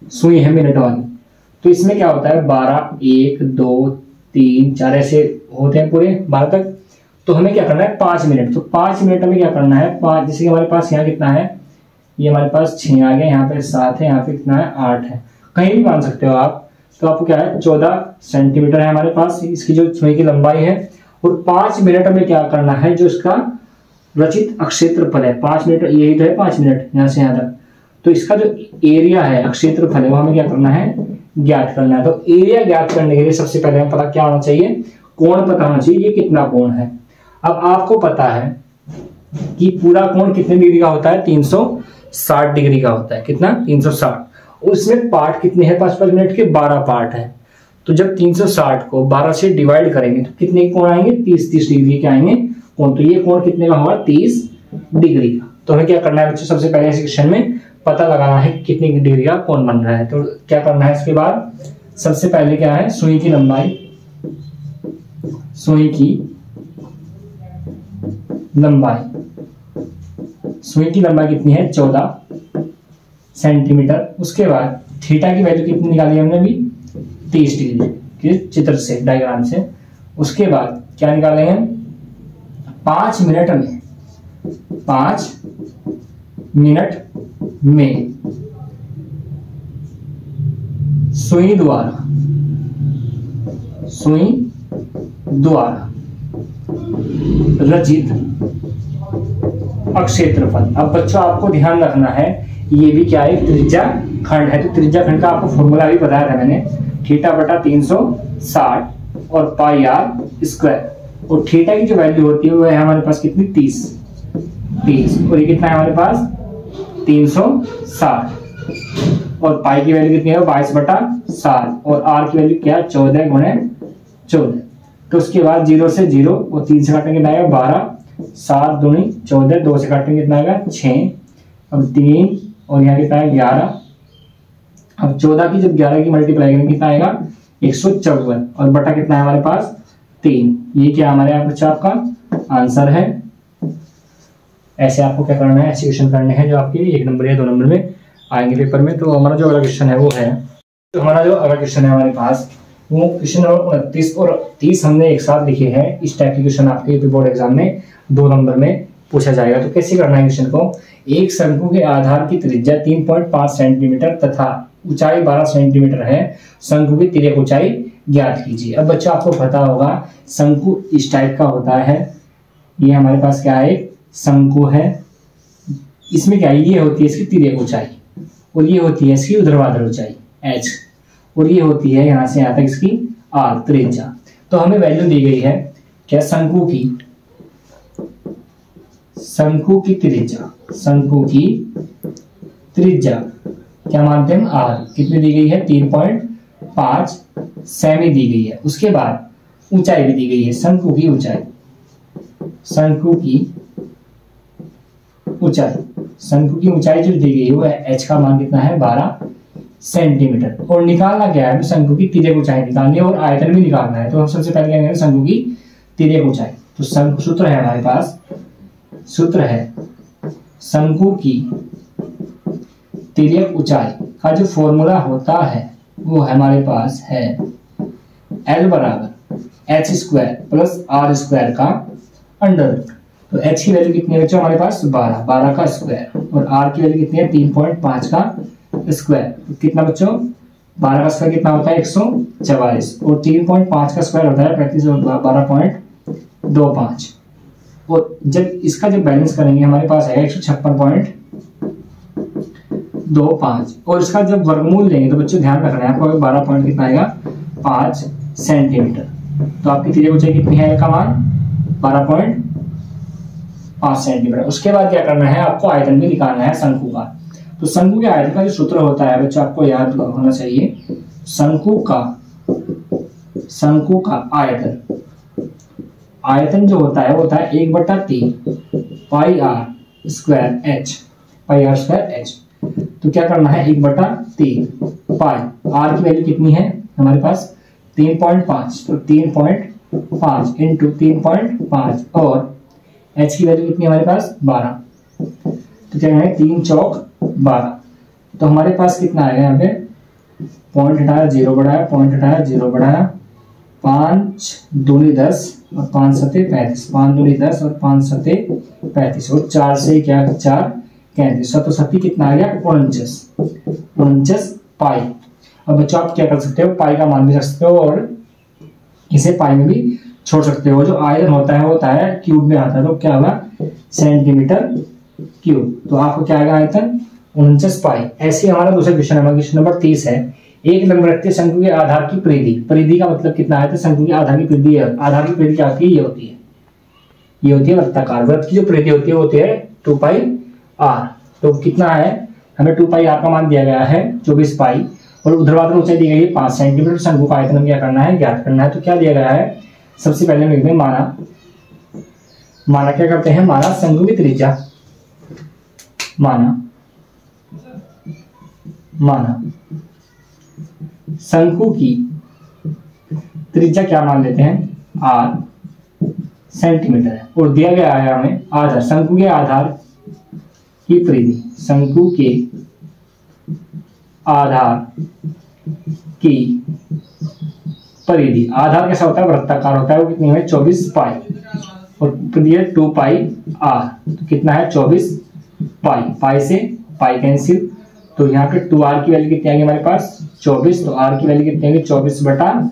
सुई है मिनट वाली। तो इसमें क्या होता है 12, 1, 2, 3, 4 ऐसे होते हैं पूरे 12 तक। तो हमें क्या करना है 5 मिनट। तो 5 मिनट में क्या करना है 5, जैसे कि हमारे पास यहाँ कितना है, ये हमारे पास 6 आ गया, यहाँ पे 7 है, यहाँ पे कितना है 8 है, कहीं भी मान सकते हो आप। तो आपको क्या है 14 सेंटीमीटर है हमारे पास इसकी जो सुई की लंबाई है। और 5 मिनट में क्या करना है, जो इसका रचित अक्षेत्रफल है 5 मिनट, यही तो है 5 मिनट यहाँ से यहाँ तक। तो इसका जो एरिया है अक्षेत्रफल है वो हमें क्या करना है ज्ञात करना है। तो एरिया ज्ञात करने के लिए सबसे पहले हमें पता क्या होना चाहिए, कोण पता होना चाहिए, ये कितना कोण है। अब आपको पता है कि पूरा कोण कितने डिग्री का होता है 360 डिग्री का होता है। कितना 360। उसमें पार्ट कितने हैं 5-5 मिनट के 12 पार्ट है। तो जब 360 को 12 से डिवाइड करेंगे तो कितने कोण आएंगे 30-30 डिग्री के आएंगे कोण। तो ये कोण कितने का होगा 30 डिग्री का। तो हमें क्या करना है बच्चों, सबसे पहले इस क्वेश्चन में पता लगाना है कितनी डिग्री का कोण बन रहा है। तो क्या करना है इसके बाद, सबसे पहले क्या है सुई की लंबाई, सुई की लंबाई कितनी है 14 सेंटीमीटर। उसके बाद थीटा की वैल्यू कितनी निकाली हमने अभी 30 डिग्री के चित्र से, डायग्राम से। उसके बाद क्या निकालेंगे 5 मिनट में सुई द्वारा रचित अक्षेत्रफल। अब बच्चों आपको ध्यान रखना है ये भी क्या है त्रिज्या खंड है। तो त्रिज्या खंड का आपको फॉर्मूला भी बताया था मैंने, थीटा बटा 360 और पाई आर स्क्वायर। और थीटा की जो वैल्यू होती है वो है हमारे पास कितनी 30 और ये कितना है हमारे पास 360। और पाई की वैल्यू कितनी है 22 बटा 7 और आर की वैल्यू क्या 14 गुणे 14। तो उसके बाद 0 से 0 और 3 से काटेंगे कितना आएगा 12, 7 दूनी 14, 2 से काटेंगे कितना आएगा 6, अब 3 और यहाँ कितना है 11। अब 14 की जब 11 की मल्टीप्लाई करेंगे कितना आएगा 154 और बटा कितना है हमारे पास 3। ये क्या हमारे यहाँ बच्चा आपका आंसर है। ऐसे आपको क्या करना है, ऐसे क्वेश्चन करने हैं जो आपके 1 नंबर या 2 नंबर में आएंगे पेपर में। तो हमारा जो अगला क्वेश्चन है वो है, तो हमारा जो अगला क्वेश्चन है हमारे पास वो क्वेश्चन नंबर 29 और 30 हमने एक साथ लिखे हैं। इस टाइप के क्वेश्चन आपके यूपी बोर्ड एग्जाम में 2 नंबर में पूछा जाएगा। तो कैसे करना है क्वेश्चन को, एक शंकु के आधार की त्रिज्या 3.5 सेंटीमीटर तथा ऊंचाई 12 सेंटीमीटर है, शंकु की तिर्यक ऊंचाई ज्ञात कीजिए। अब बच्चों आपको पता होगा शंकु इस टाइप का होता है, ये हमारे पास क्या है शंकु है, इसमें क्या है ये होती है इसकी तिर्यक ऊंचाई और ये होती है इसकी ऊर्ध्वाधर ऊंचाई h और ये होती है यहाँ से यहाँ तक इसकी r त्रिज्या। तो हमें वैल्यू दी गई है क्या शंकु की त्रिज्या क्या मानते हैं r कितनी दी गई है 3.5 सेमी दी गई है। उसके बाद ऊंचाई भी दी गई है शंकु की ऊंचाई जो दी गई है वो h का मान कितना है 12 सेंटीमीटर। और निकालना क्या है शंकु की तिर्यक ऊंचाई निकालनी है और आयतन भी निकालना है। तो हम सबसे पहले क्या करेंगे शंकु की तिर्यक ऊंचाई। तो शंकु सूत्र है हमारे पास, सूत्र है शंकु की तिर्यक ऊंचाई का जो फॉर्मूला होता है वो हमारे पास है L बराबर h square plus r square का अंडर रूट। तो h की वैल्यू कितनी है बच्चों हमारे पास 12 का स्क्वायर और r की वैल्यू कितनी है 3.5 का स्क्वायर। तो कितना बच्चों 12 का स्क्वायर कितना होता है 144 और 3.5 का स्क्वायर होता है 35 और 12.25। और जब इसका जब बैलेंस करेंगे हमारे पास है 156.25 और इसका जब वर्गमूल लेंगे तो बच्चों ध्यान रखना है आपको 12 पॉइंट कितना आएगा 5 सेंटीमीटर। तो आपकी तिर्यक ऊंचाई कितनी है का मान 12.5 सेंटीमीटर। उसके बाद क्या करना है आपको आयतन भी निकालना है शंकु का। तो शंकु के आयतन का जो सूत्र होता है बच्चों आपको याद होना चाहिए, शंकु का आयतन जो होता है वो होता है 1/3 पाई आर स्क्वायर एच। तो क्या करना है 1/3 पाई, आर की वैल्यू कितनी है हमारे पास 3.5 तो 3.5 इंटू 3.5 और एच की वैल्यू कितनी है हमारे पास 12। तो क्या है 3 चौक 12। तो हमारे पास कितना आएगा यहाँ पे पॉइंट हटाया, जीरो बढ़ाया, पॉइंट हटाया, जीरो बढ़ाया, 5 दूनी 10 और 5 सते 35, 5 दूनी 10 और 5 सते 35 और 4 से क्या 4 35, तो सती कितना आ गया 49 पाई। अब बच्चों आप क्या कर सकते हो, पाई का मान भी रख सकते हो और इसे पाई में भी छोड़ सकते हो। जो आयतन होता है वो होता है क्यूब में आता है, तो क्या होगा सेंटीमीटर क्यूब। तो आपको क्या आएगा आयतन 49 पाई। ऐसे हमारा दूसरा क्वेश्चन है, क्वेश्चन नंबर 30 है। एक लंबवृत्तीय शंकु के आधार की परिधि, परिधि का मतलब कितना है, तो शंकु के आधार की परिधि है। आधार की परिधि क्या होती है, ये होती है, ये होती है वृत्ताकार। वृत्त की जो परिधि होती है वो होती है 2 पाई r। तो कितना है, हमें 2 पाई r का मान दिया गया है 24 पाई और ऊर्ध्वाधर ऊंचाई दी गई है 5 सेंटीमीटर। शंकु का आयतन क्या करना है, ज्ञात करना है। तो क्या दिया गया है, सबसे पहले हम लिखते हैं माना। माना क्या करते हैं, माना शंकु की त्रिज्या, माना शंकु की त्रिज्या क्या मान लेते हैं r सेंटीमीटर है और दिया गया है हमें आधार, शंकु के आधार की परिधि, शंकु के आधार की परिधि। आधार कैसा होता है, वृत्ताकार होता है, वो कितनी है 24 पाई और परिधि 2 पाई r। तो कितना है 24 पाई, पाई से पाई कैंसिल, तो यहाँ पे 2r की वैल्यू कितनी आएगी हमारे पास 24, तो r की वैल्यू कितनी आएगी 24/2,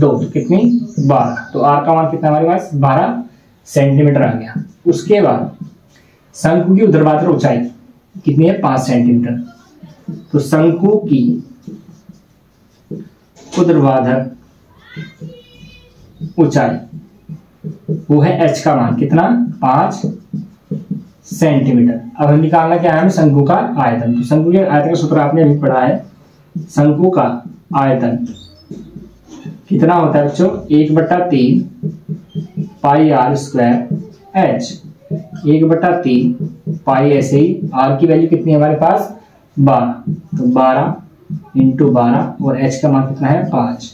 तो कितनी 12। तो r का मान कितना हमारे पास 12 सेंटीमीटर आ गया। उसके बाद शंकु की ऊर्ध्वाधर ऊंचाई कितनी है 5 सेंटीमीटर। तो शंकु की ऊर्ध्वाधर ऊंचाई वो है h का मान कितना 5 सेंटीमीटर। अब हम निकालना क्या है, हमें शंकु का आयतन। तो शंकु के आयतन का सूत्र आपने अभी पढ़ा है, शंकु का आयतन कितना होता है बच्चों 1/3 पाई r स्क्वायर h, 1/3 पाई। ऐसे ही r की वैल्यू कितनी है हमारे पास 12, तो 12 × 12 और h का मान कितना है 5,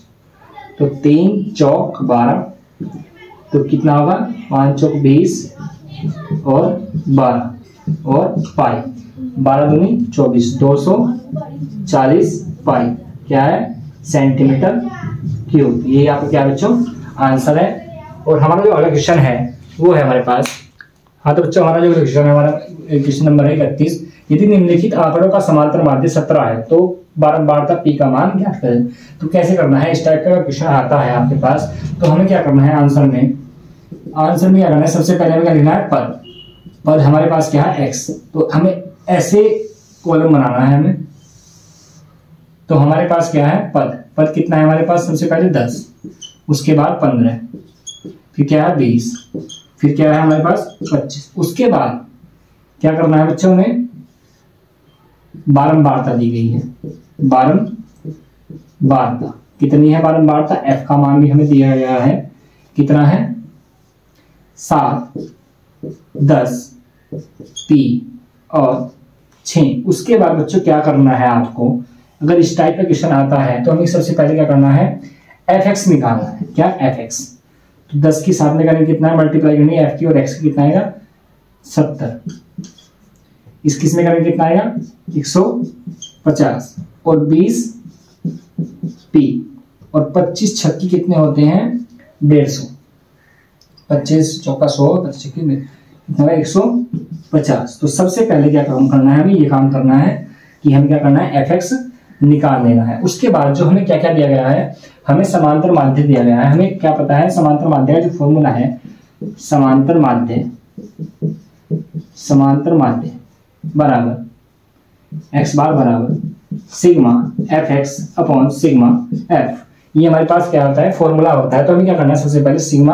तो 3 चौक 12, तो कितना होगा 5 चौक 20 और 12 और पाई, 12 दूनी 24, 240 पाई क्या है सेंटीमीटर क्यूब। ये आपका क्या बच्चों आंसर है। और हमारा जो अगला क्वेश्चन है वो है हमारे पास, हाँ तो बच्चों हमारा जो क्वेश्चन है, हमारा क्वेश्चन नंबर है 31। यदि निम्नलिखित आंकड़ों का समांतर माध्य 17 है तो बारंबारता पी का मान ज्ञात करें। तो कैसे करना है, इस टाइप का क्वेश्चन आता है आपके पास, तो हमें क्या करना है आंसर में क्या करना है, सबसे पहले हमें क्या लिखना है पद। पद हमारे पास क्या है x, तो हमें ऐसे कॉलम बनाना है हमें। तो हमारे पास क्या है पद, पद कितना है हमारे पास, सबसे पहले 10, उसके बाद 15, फिर क्या है 20, फिर क्या है हमारे पास 25। उसके बाद क्या करना है बच्चों में, बारंबारता दी गई है। बारंबारता कितनी है, बारंबारता f का मान भी हमें दिया गया है, कितना है 7, 10, p और 6। उसके बाद बच्चों क्या करना है आपको, अगर इस टाइप का क्वेश्चन आता है तो हमें सबसे पहले क्या करना है fx निकालना है। क्या fx, तो 10 की 7 में करेंगे कितना है मल्टीप्लाई करनी है f की और x की कितना आएगा 70, इस किस में करेंगे कितना आएगा 150 और 20 p और 25 छक्की कितने होते हैं 150, 25 चौका 100, 25 कितना 150। तो सबसे पहले क्या काम करना है, हमें ये काम करना है कि हमें क्या करना है fx निकाल लेना है। उसके बाद जो हमें क्या क्या दिया गया है, हमें समांतर माध्य दिया गया है। हमें क्या पता है समांतर माध्य का जो फॉर्मूला है, समांतर माध्य बराबर x बार बराबर sigma fx upon sigma f। ये हमारे पास क्या होता है फॉर्मूला होता है। तो हमें क्या करना है, सबसे पहले सिग्मा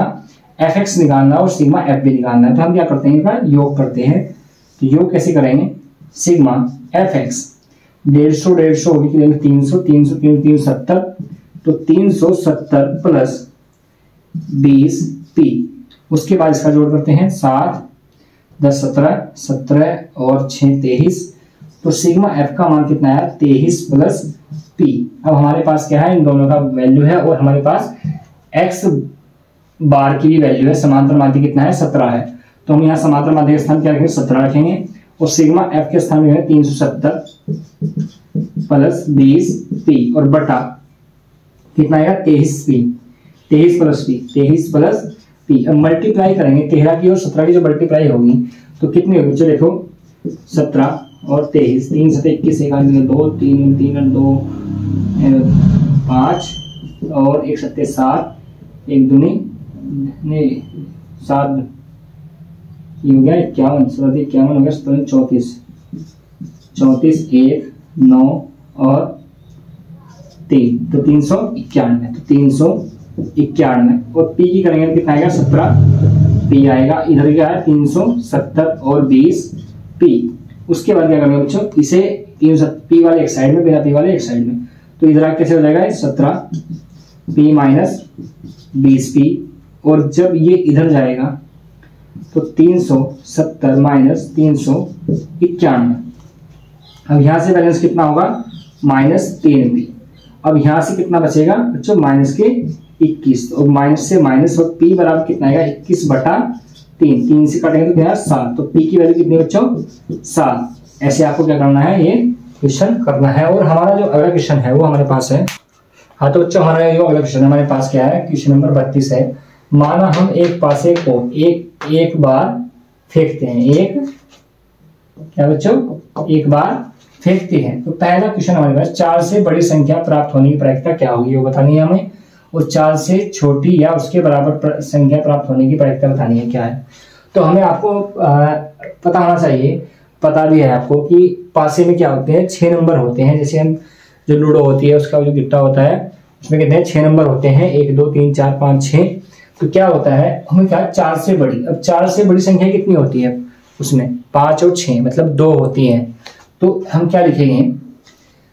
fx निकालना और सिग्मा f भी निकालना है। तो हम क्या करते हैं, इनका योग करते हैं। तो योग कैसे करेंगे, सिग्मा fx 150 होगी, 300 300 370, तो 370 प्लस 20 p। उसके बाद इसका जोड़ करते हैं 7 10 17 17 और 6 23, तो सिग्मा f का मान कितना है 23 प्लस p। अब हमारे पास क्या है, इन दोनों का वैल्यू है और हमारे पास x बार की भी वैल्यू है। समांतर माध्य कितना है 17 है, तो हम यहाँ समांतर माध्य के स्थान क्या रखेंगे 17 रखेंगे और सिग्मा f के स्थान में 370 प्लस 20p और बटा कितना आएगा 23p, 23 plus p, 23 plus p। अब मल्टीप्लाई करेंगे 13 की और 17 की जो मल्टीप्लाई होगी तो कितनी होगी बच्चों, देखो 17 और 23, 3 7 21, 1 2 3 3 2 5 और 1 7 7, 1 दूनी नहीं 7, ये हो गया 51, 51 हो गया 34, 34 1 9 और 3 तो 391, तो 391 और p की करेंगे कितना आएगा 17p आएगा। इधर क्या है 370 और 20p। उसके बाद क्या करेंगे बच्चों, इसे 370p वाले एक साइड में, बिना p वाले एक साइड में, तो इधर कैसे हो जाएगा 17p माइनस 20p और जब ये इधर जाएगा तो 370 माइनस 391। अब यहां से बैलेंस कितना होगा -3p। अब यहां से कितना बचेगा बच्चों माइनस के 21, और माइनस से माइनस और p बराबर कितना आएगा 21/3, 3 से काटेंगे तो क्या 7, तो p की वैल्यू कितनी बच्चों 7। ऐसे आपको क्या करना है, ये क्वेश्चन करना है। और हमारा जो अगला क्वेश्चन है वो हमारे पास है, हाँ तो बच्चों हमारा जो अगला क्वेश्चन हमारे पास क्या है, क्वेश्चन नंबर 32 है। माना हम एक पासे को एक बार फेंकते हैं, क्या बच्चों एक बार फेंकते हैं। तो पहला क्वेश्चन हमारे पास 4 से बड़ी संख्या प्राप्त होने की प्रायिकता क्या होगी वो बतानी है हमें, और 4 से छोटी या उसके बराबर संख्या प्राप्त होने की प्रायिकता बतानी है क्या है। तो हमें आपको पता होना चाहिए, पता भी है आपको कि पासे में क्या होते हैं 6 नंबर होते हैं। जैसे हम जो लूडो होती है उसका जो गिट्टा होता है उसमें कितने 6 नंबर होते हैं, 1 2 3 4 5 6। तो क्या होता है हमें क्या 4 से बड़ी, अब 4 से बड़ी संख्या कितनी होती है उसमें 5 और 6 मतलब 2 होती है। तो हम क्या लिखेंगे,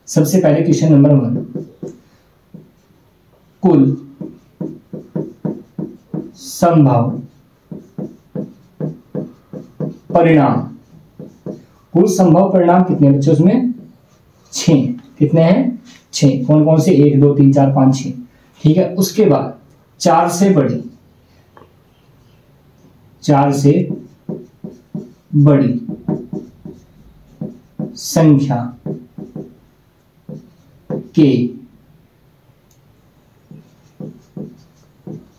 सबसे पहले क्वेश्चन नंबर 1 कुल संभव परिणाम, कुल संभव परिणाम कितने बच्चों उसमें 6, कितने हैं 6, कौन कौन से 1 2 3 4 5 6, ठीक है। उसके बाद 4 से बड़ी, 4 से बड़ी संख्या के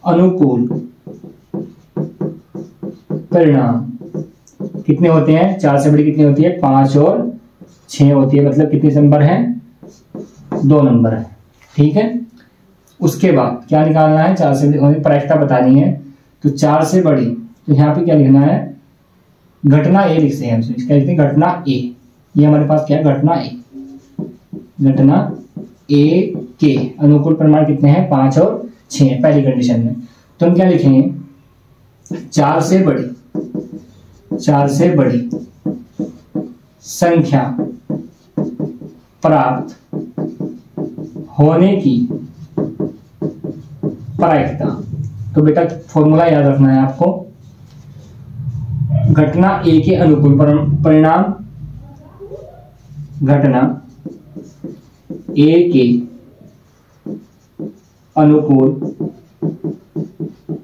अनुकूल परिणाम कितने होते हैं, 4 से बड़ी कितनी होती है 5 और 6 होती है, मतलब कितने नंबर है 2 नंबर है, ठीक है। उसके बाद क्या निकालना है, 4 से बड़ी प्रायिकता बतानी है। तो 4 से बड़ी, तो यहाँ पे क्या लिखना है घटना ए लिखते हैं, क्या लिखते हैं घटना ए, ये हमारे पास क्या है घटना ए, घटना ए के अनुकूल परिमाण कितने हैं 5 और 6 पहली कंडीशन में। तो हम क्या लिखेंगे 4 से बड़ी, 4 से बड़ी संख्या प्राप्त होने की प्रायिकता। तो बेटा फॉर्मूला याद रखना है आपको, घटना ए के अनुकूल परिणाम, घटना ए के अनुकूल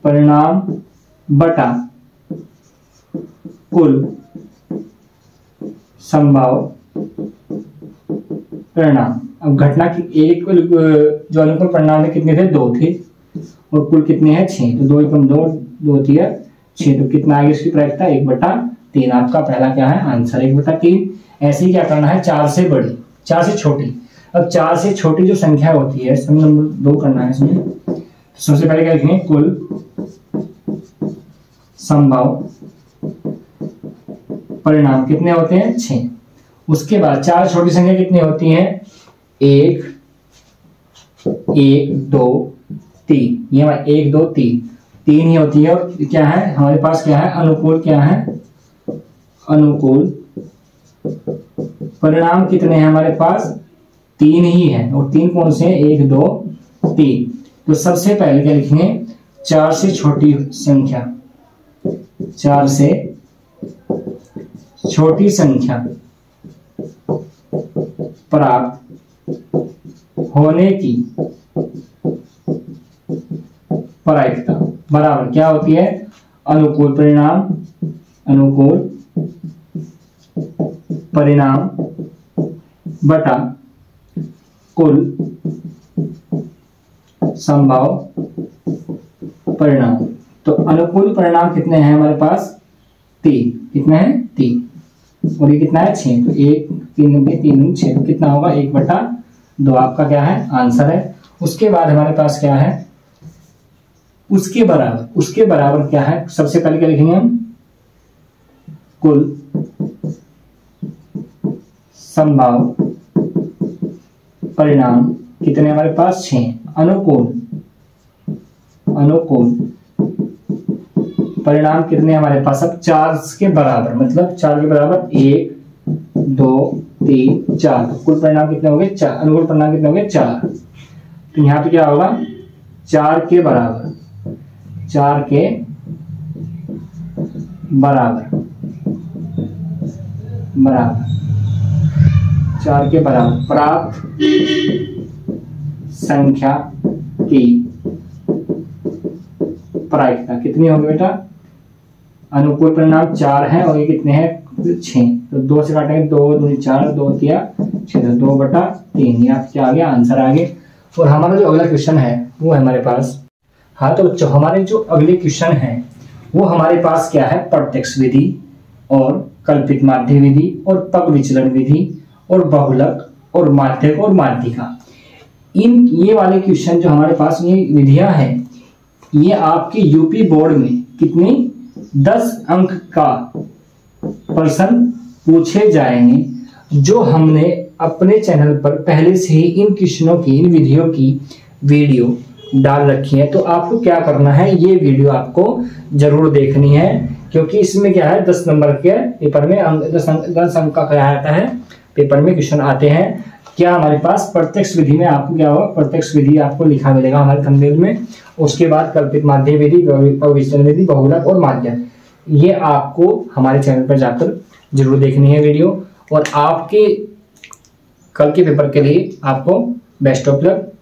परिणाम बटा कुल संभव परिणाम। अब घटना की एक जो अनुकूल परिणाम है कितने थे 2 थे, और कुल कितने हैं 6, तो 2 एकम 2 2 3 6, तो कितना आएगा इसकी प्रायिकता 1/3। आपका पहला क्या है आंसर 1/3। ऐसे ही क्या करना है 4 से बड़ी, 4 से छोटी। अब 4 से छोटी जो संख्या होती है सम नंबर 2 करना है इसमें। तो सबसे पहले क्या लिखेंगे कुल संभव परिणाम कितने होते हैं 6। उसके बाद 4 छोटी संख्या कितनी होती हैं 1 1 2 3, ये हमारे 1 2 3 ही होती है। और क्या है हमारे पास क्या है अनुकूल, क्या है अनुकूल परिणाम कितने हैं हमारे पास 3 ही है, और 3 कौन से हैं 1 2 3। तो सबसे पहले क्या लिखेंगे 4 से छोटी संख्या, 4 से छोटी संख्या प्राप्त होने की प्रायिकता बराबर क्या होती है अनुकूल परिणाम, अनुकूल परिणाम बटा कुल संभव परिणाम। तो अनुकूल परिणाम कितने हैं हमारे पास? 3। कितने हैं? 3। और ये कितना है? 6। तो 1 3 3 6 कितना होगा? 1/2 आपका क्या है? आंसर है। उसके बाद हमारे पास क्या है? उसके बराबर क्या है? सबसे पहले क्या लिखेंगे हम? कुल संभव परिणाम कितने हमारे पास? 6। अनुकूल परिणाम कितने हमारे पास? अब 4 के बराबर, मतलब 4 के बराबर 1 2 3 4। तो कुल परिणाम कितने हो गए? 4। अनुकूल परिणाम कितने हो गए? 4। तो यहाँ पे क्या होगा? 4 के बराबर 4 के बराबर प्राप्त संख्या की प्रायिकता कितनी होगी बेटा? अनुकूल परिणाम 4 है और ये कितने हैं? 6। तो 2 से काटेंगे, 2 दूनी 4, 2 तिया 6, 2/3। यहाँ क्या आ गया? आंसर आ गया। और हमारा जो अगला क्वेश्चन है वो है हमारे पास, हाँ तो बच्चों हमारे जो अगले क्वेश्चन है वो हमारे पास क्या है? प्रत्यक्ष विधि और कल्पित माध्य विधि और पग विचलन विधि और बहुलक और माध्यक और माध्यिका। ये वाले क्वेश्चन जो हमारे पास ये विधियां हैं, ये आपके यूपी बोर्ड में कितनी 10 अंक का प्रश्न पूछे जाएंगे, जो हमने अपने चैनल पर पहले से ही इन क्वेश्चनों की, इन विधियों की वीडियो डाल रखी है। तो आपको क्या करना है? ये वीडियो आपको जरूर देखनी है, क्योंकि इसमें क्या है 10 नंबर के पेपर में 10 अंक का क्या आता है? पेपर में क्वेश्चन आते हैं। क्या हमारे पास प्रत्यक्ष विधि में आपको क्या होगा? प्रत्यक्ष विधि आपको लिखा मिलेगा हमारे थंबनेल में। उसके बाद कल्पित माध्य विधि, विचलन विधि, बहुलक और माध्यक, ये आपको हमारे चैनल पर जाकर जरूर देखनी है वीडियो। और आपके कल के पेपर के लिए आपको बेस्ट ऑफ लक।